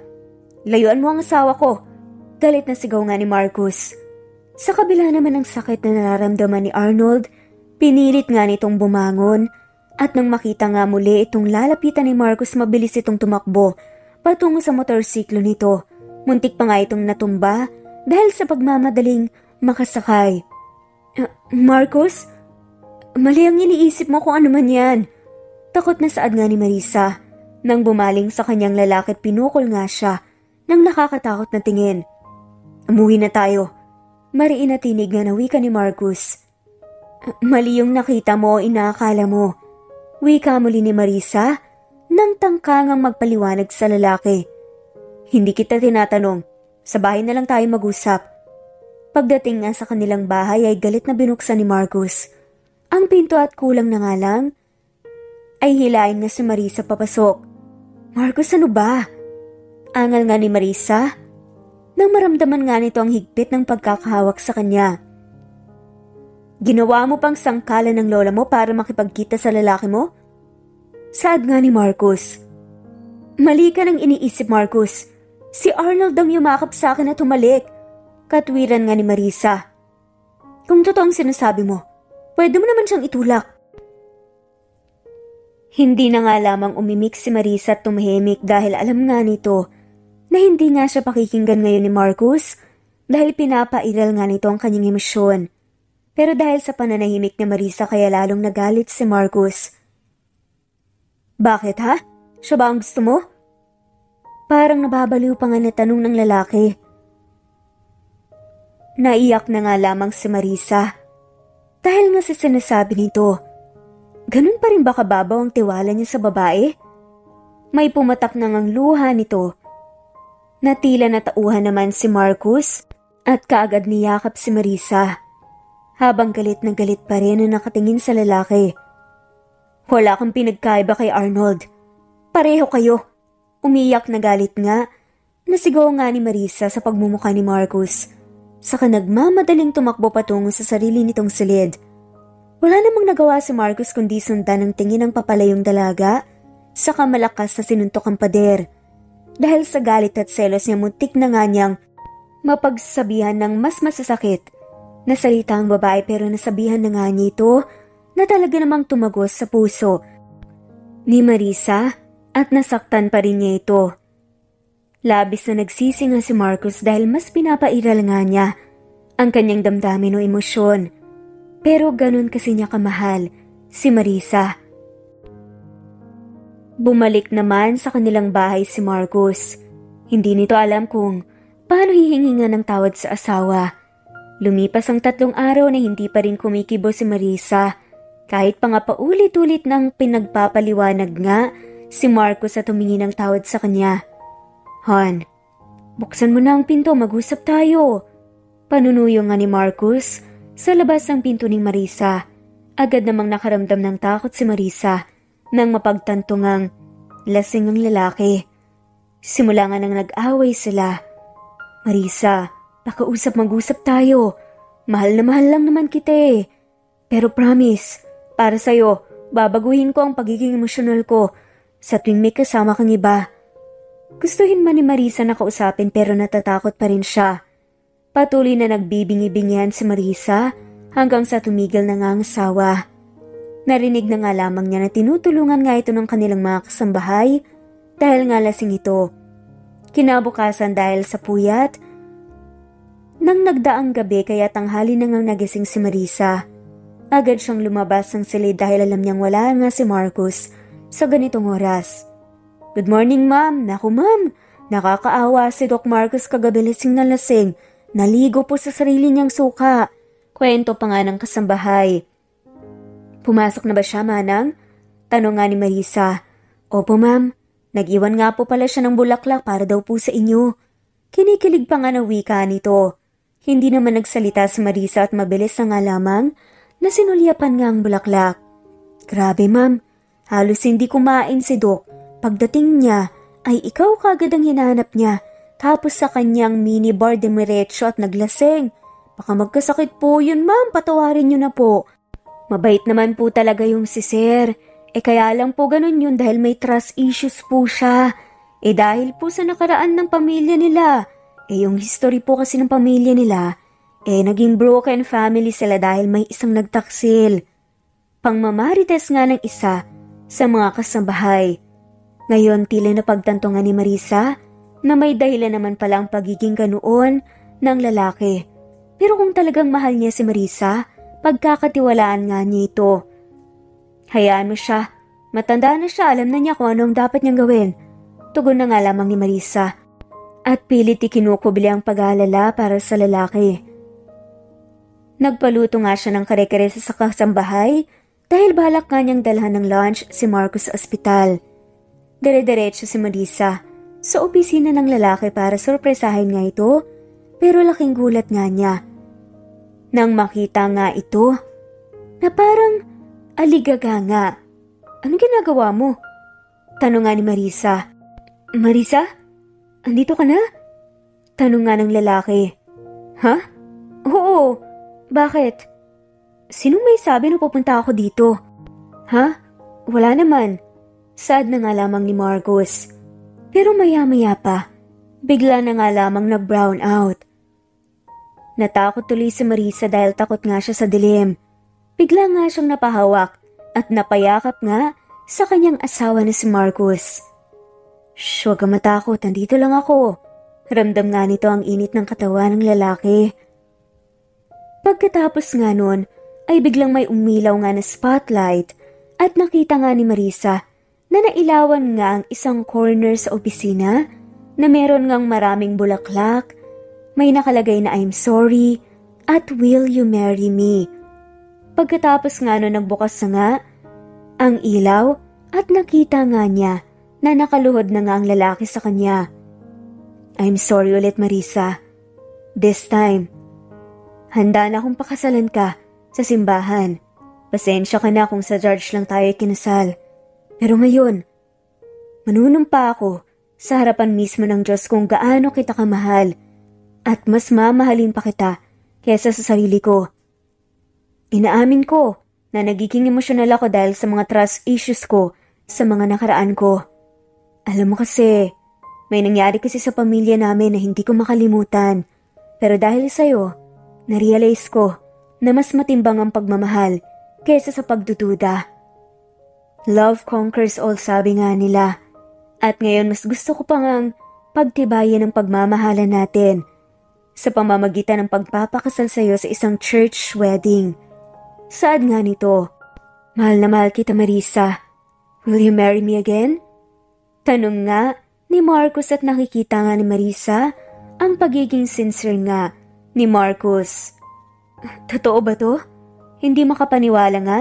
layuan mo ang asawa ko!" Galit na sigaw nga ni Marcus. Sa kabila naman ng sakit na nararamdaman ni Arnold, pinilit nga nitong bumangon at nang makita nga muli itong lalapitan ni Marcus, mabilis itong tumakbo patungo sa motorsiklo nito. Muntik pa nga itong natumba dahil sa pagmamadaling makasakay. "Marcus, mali ang iniisip mo kung ano man yan." Takot na saad nga ni Marisa nang bumaling sa kanyang lalaki at pinukol nga siya ng nakakatakot na tingin. "Umuwi na tayo." Mariin na tinig nga na wika ni Marcus. "Mali yung nakita mo o inaakala mo." Wika muli ni Marisa nang tangkangang magpaliwanag sa lalaki. "Hindi kita tinatanong. Sa bahay na lang tayo mag-usap." Pagdating nga sa kanilang bahay ay galit na binuksan ni Marcus ang pinto at kulang na nga lang ay hilain nga si Marisa papasok. "Marcus, ano ba?" Angal nga ni Marisa nang maramdaman nga nito ang higpit ng pagkakahawak sa kanya. "Ginawa mo pang sangkalan ng lola mo para makipagkita sa lalaki mo?" Saad nga ni Marcus. "Mali ka nang iniisip, Marcus. Si Arnold ang yumakap sa akin at humalik." Katwiran nga ni Marisa. "Kung totoong sinasabi mo, pwede mo naman siyang itulak." Hindi na nga lamang umimik si Marisa at tumahimik dahil alam nga nito na hindi nga siya pakikinggan ngayon ni Marcus dahil pinapairal nga nito ang kanyang emosyon. Pero dahil sa pananahimik ni Marisa kaya lalong nagalit si Marcus. "Bakit ha? Siya ba ang gusto mo?" Parang nababaliw pa nga na tanong ng lalaki. Naiyak na nga lamang si Marisa dahil nga sa sinasabi nito. Ganun pa rin ba kababaw ang tiwala niya sa babae? May pumatak na ngang luha nito. Natila na tauhan naman si Marcus at kaagad niyakap si Marisa. Habang galit na galit pa rin na nakatingin sa lalaki. "Wala kang pinagkaiba kay Arnold. Pareho kayo." Umiyak na galit nga. Nasigaw nga ni Marisa sa pagmumukha ni Marcus. Saka nagmamadaling tumakbo patungo sa sarili nitong silid. Wala namang nagawa si Marcus kundi sundan ang tingin ng papalayong dalaga. Saka malakas na sinuntok ang pader. Dahil sa galit at selos niya, muntik na nga niyang mapagsabihan ng mas masasakit. Nasalita ang babae pero nasabihan na nga niya ito na talaga namang tumagos sa puso ni Marisa at nasaktan pa rin niya ito. Labis na nagsisi nga si Marcus dahil mas pinapairal nga niya ang kanyang damdamin o emosyon. Pero ganun kasi niya kamahal si Marisa. Bumalik naman sa kanilang bahay si Marcus. Hindi nito alam kung paano hihingingan ng tawad sa asawa. Lumipas ang 3 araw na hindi pa rin kumikibo si Marisa. Kahit pa nga paulit-ulit nang pinagpapaliwanag nga si Marcus at humingi ng tawad sa kanya. "Han, buksan mo na ang pinto, mag-usap tayo." Panunuyo nga ni Marcus sa labas ng pinto ni Marisa. Agad namang nakaramdam ng takot si Marisa nang mapagtanto ngang lasing ang lalaki. Simula nga nang nag-away sila. "Marisa, pakausap, mag-usap tayo. Mahal na mahal lang naman kita eh. Pero promise, para sa'yo, babaguhin ko ang pagiging emosyonal ko sa tuwing may kasama kang iba." Gustuhin man ni Marisa na kausapin pero natatakot pa rin siya. Patuloy na nagbibingi-bingihan si Marisa hanggang sa tumigil na nga ang asawa. Narinig na nga lamang niya na tinutulungan nga ito ng kanilang mga kasambahay dahil nga lasing ito. Kinabukasan dahil sa puyat, nang nagdaang gabi kaya tanghali na ngang nagising si Marisa. Agad siyang lumabas ng silid dahil alam niyang wala nga si Marcus sa ganitong oras. "Good morning, ma'am." "Naku, ma'am, nakakaawa si Doc Marcus kagabi lasing na lasing. Naligo po sa sarili niyang suka." Kwento pa nga ng kasambahay. "Pumasok na ba siya, manang?" Tanong nga ni Marisa. Opo ma'am, nag-iwan nga po pala siya ng bulaklak para daw po sa inyo. Kinikilig pa nga ng wika nito. Hindi naman nagsalita si Marisa at mabilis na nga lamang na sinulyapan nga ang bulaklak. Grabe ma'am, halos hindi kumain si Doc. Pagdating niya ay ikaw kagad ang hinahanap niya. Tapos sa kanyang minibar demiretso at naglaseng. Baka magkasakit po yun ma'am, patawarin niyo na po. Mabait naman po talaga yung si Sir. Kaya lang po ganun yun dahil may trust issues po siya. Dahil po sa nakaraan ng pamilya nila. Yung history po kasi ng pamilya nila, naging broken family sila dahil may isang nagtaksil. Pangmamarites nga ng isa sa mga kasambahay. Ngayon tila napagtantongan ni Marisa na may dahilan naman pala ang pagiging ganoon ng lalaki. Pero kung talagang mahal niya si Marisa, pagkakatiwalaan nga niya ito. Hayaan mo siya. Matanda na siya, alam na niya kung ano ang dapat niyang gawin. Tugon na nga lamang ni Marisa. At pilit ikinukubli ang pag-aalala para sa lalaki. Nagpaluto nga siya ng kare-kare sa kasambahay dahil balak nga niyang dalhan ng lunch si Marcos sa ospital. Dire-diretso si Marisa sa opisina ng lalaki para sorpresahin nga ito, pero laking gulat nga niya. Nang makita nga ito, na parang aligaga nga. Anong ginagawa mo? Tanong nga ni Marisa. Marisa? Andito ka na? Tanong nga ng lalaki. Ha? Oo. Bakit? Sinong may sabi na pupunta ako dito? Ha? Wala naman. Sad na nga lamang ni Marcos. Pero maya-maya pa, bigla na nga lamang nag-brown out. Natakot tuloy si Marisa dahil takot nga siya sa dilim. Bigla nga siyang napahawak at napayakap nga sa kanyang asawa na si Marcos. Shh, huwag ka matakot, nandito lang ako. Ramdam nga nito ang init ng katawan ng lalaki. Pagkatapos nga nun, ay biglang may umilaw nga na spotlight at nakita nga ni Marisa na nailawan nga ang isang corner sa opisina na meron ngang maraming bulaklak, may nakalagay na I'm sorry at will you marry me. Pagkatapos nga nun nagbukas na nga ang ilaw at nakita nga niya na nakaluhod na nga ang lalaki sa kanya. I'm sorry ulit Marisa. This time, handa na akong pakasalan ka sa simbahan. Pasensya ka na kung sa George lang tayo kinasal. Pero ngayon, manunumpa ako sa harapan mismo ng Diyos kung gaano kita kamahal at mas mamahalin pa kita kaysa sa sarili ko. Inaamin ko na nagiging emosyonal ako dahil sa mga trust issues ko sa mga nakaraan ko. Alam mo kasi, may nangyari kasi sa pamilya namin na hindi ko makalimutan. Pero dahil sa'yo, narealize ko na mas matimbang ang pagmamahal kaysa sa pagdududa. Love conquers all, sabi nga nila. At ngayon mas gusto ko pa ngang pagtibayan ang pagmamahalan natin sa pamamagitan ng pagpapakasal sa'yo sa isang church wedding. Saad nga nito, mahal na mahal kita Marisa. Will you marry me again? Tanong nga ni Marcos at nakikita nga ni Marisa ang pagiging sincere nga ni Marcos. Totoo ba to? Hindi makapaniwala nga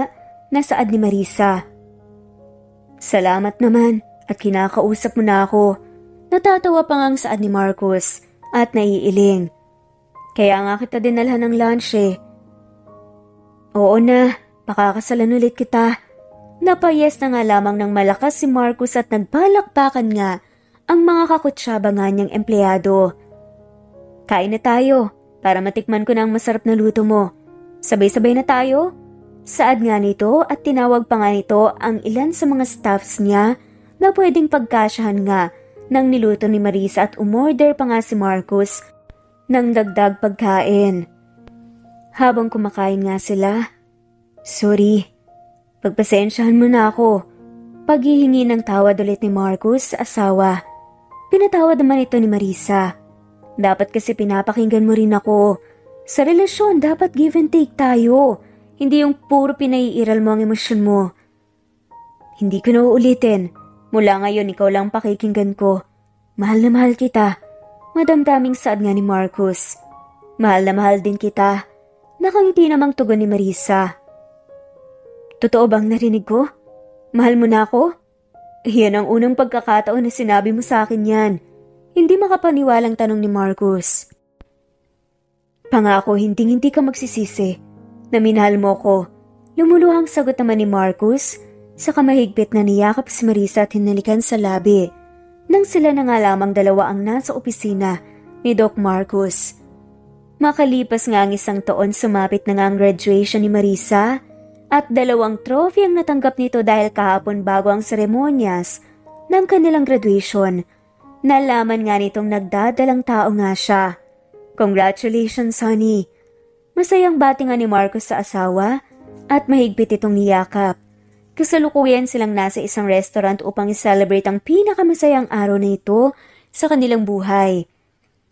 na saad ni Marisa. Salamat naman at kinakausap mo na ako. Natatawa pa nga ang saad ni Marcos at naiiling. Kaya nga kita dinalhan ng lunch eh. Oo na, pakakasalan ulit kita. Napayes na nga lamang ng malakas si Marcos at nagpalakpakan nga ang mga kakutsyaba nga niyang empleyado. Kain na tayo para matikman ko na ang masarap na luto mo. Sabay-sabay na tayo? Saad nga nito at tinawag pa nga nito ang ilan sa mga staffs niya na pwedeng pagkasyahan nga ng niluto ni Marisa at umorder pa nga si Marcos ng dagdag pagkain. Habang kumakain nga sila, sorry, pagpasensyahan mo na ako. Paghihingi ng tawad ulit ni Marcos sa asawa. Pinatawad naman ito ni Marisa. Dapat kasi pinapakinggan mo rin ako. Sa relasyon, dapat give and take tayo. Hindi yung puro pinaiiral mo ang emosyon mo. Hindi ko na uulitin. Mula ngayon, ikaw lang pakikinggan ko. Mahal na mahal kita. Madamdaming saad nga ni Marcos. Mahal na mahal din kita. Nakangiti namang tugon ni Marisa. Totoo bang narinig ko? Mahal mo na ako? Yan ang unang pagkakataon na sinabi mo sa akin yan. Hindi makapaniwalang tanong ni Marcus. Pangako, hindi ka magsisisi na minahal mo ko. Lumuluhang sagot naman ni Marcus, saka mahigpit na niyakap si Marisa at hinalikan sa labi. Nang sila na nga lamang dalawa ang nasa opisina ni Doc Marcus. Makalipas nga ang isang taon, sumapit na nga ang graduation ni Marisa at 2 trophy ang natanggap nito dahil kahapon bago ang seremonyas ng kanilang graduation. Nalaman nga nitong nagdadalang tao nga siya. Congratulations, honey! Masayang bati nga ni Marcus sa asawa at mahigpit itong niyakap. Kasalukuyan silang nasa isang restaurant upang i-celebrate ang pinakamasayang araw na ito sa kanilang buhay.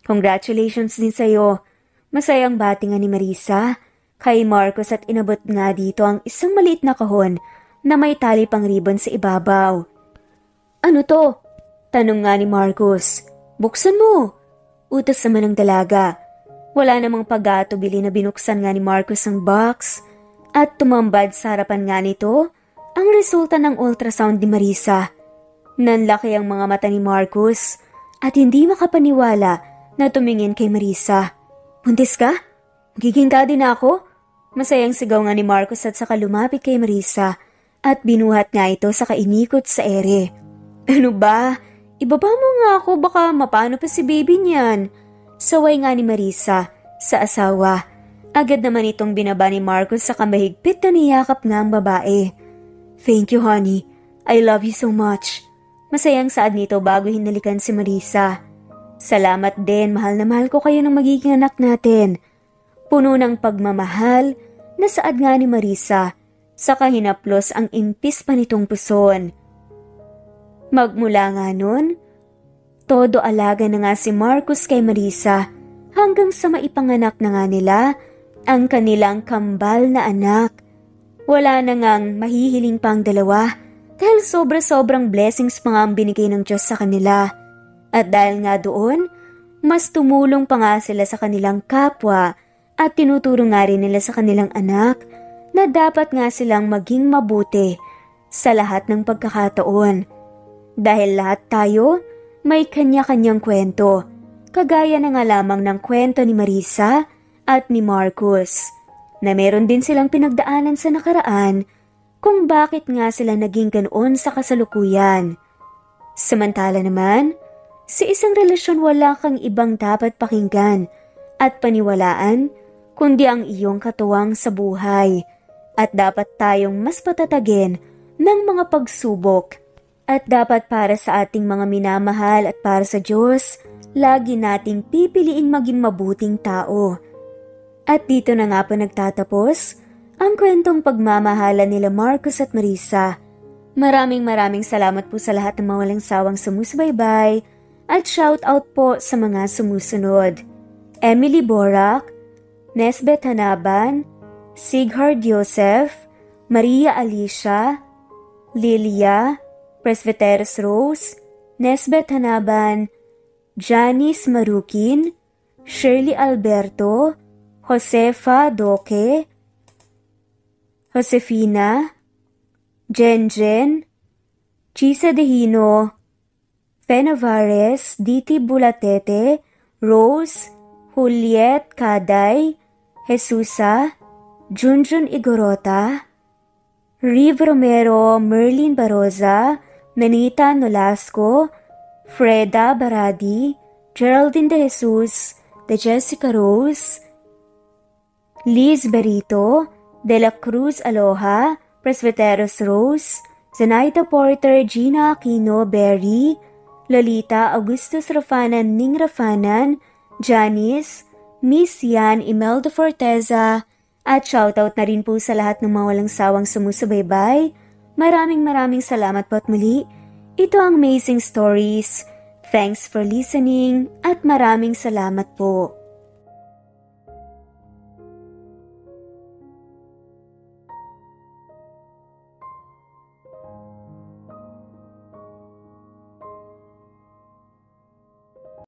Congratulations din sa'yo. Masayang bati nga ni Marisa kay Marcus at inabot nga dito ang isang maliit na kahon na may tali pang ribbon sa ibabaw. Ano to? Tanong nga ni Marcus. Buksan mo! Utos naman ng dalaga. Wala namang pag-aatubili na binuksan nga ni Marcus ang box at tumambad sa harapan nga nito ang resulta ng ultrasound ni Marisa. Nanlaki ang mga mata ni Marcus at hindi makapaniwala na tumingin kay Marisa. Buntis ka? Magiging daddy na ako? Masayang sigaw nga ni Marcus at saka lumapit kay Marisa at binuhat nga ito saka inikot sa ere. Ano ba? Ibaba mo nga ako, baka mapano pa si baby niyan. Saway nga ni Marisa sa asawa. Agad naman itong binaba ni Marcus saka mahigpit na niyakap nga ang babae. Thank you, honey. I love you so much. Masayang saad nito bago hinalikan si Marisa. Salamat din, mahal na mahal ko kayo ng magiging anak natin. Puno ng pagmamahal na saad nga ni Marisa, saka hinaplos ang impis pa nitong puson. Magmula nga nun, todo alaga na nga si Marcus kay Marisa hanggang sa maipanganak na nga nila ang kanilang kambal na anak. Wala na ngang mahihiling pang dalawa dahil sobra-sobrang blessings pa nga ang binigay ng Diyos sa kanila. At dahil nga doon, mas tumulong pa nga sila sa kanilang kapwa at tinuturo nga rin nila sa kanilang anak na dapat nga silang maging mabuti sa lahat ng pagkakataon. Dahil lahat tayo may kanya-kanyang kwento, kagaya na nga lamang ng kwento ni Marisa at ni Marcus, na meron din silang pinagdaanan sa nakaraan kung bakit nga sila naging ganoon sa kasalukuyan. Samantala naman, sa isang relasyon wala kang ibang dapat pakinggan at paniwalaan kundi ang iyong katuwang sa buhay at dapat tayong mas patatagin ng mga pagsubok at dapat para sa ating mga minamahal at para sa Diyos, lagi nating pipiliing maging mabuting tao. At dito na nga po nagtatapos ang kwentong pagmamahala nila Marcus at Marisa. Maraming salamat po sa lahat ng mga walang sawang sumusubaybay. At shout out po sa mga sumusunod. Emily Borak, Nesbeth Hanaban, Sighard Joseph, Maria Alicia, Lilia, Presbyteros Rose, Nesbeth Hanaban, Janice Marukin, Shirley Alberto, Josefa Doque, Josefina, Jenjen, Chisa Dehino, Fe Navarez, Diti Bulatete, Rose, Juliet Caday, Jesusa, Junjun Igorota, Riv Romero, Merlin Baroza, Nanita Nolasco, Freda Baradi, Geraldine de Jesus, de Jessica Rose, Liz Berito, De La Cruz Aloha, Presbyteros Rose, Zenaida Porter, Gina Aquino Berry, Lolita Augustus Rafanan Ning Rafanan, Janice, Miss Yan Imelda Forteza, at shoutout na rin po sa lahat ng mga walang sawang sumusubaybay. Maraming salamat po at muli. Ito ang Amazing Stories. Thanks for listening at maraming salamat po.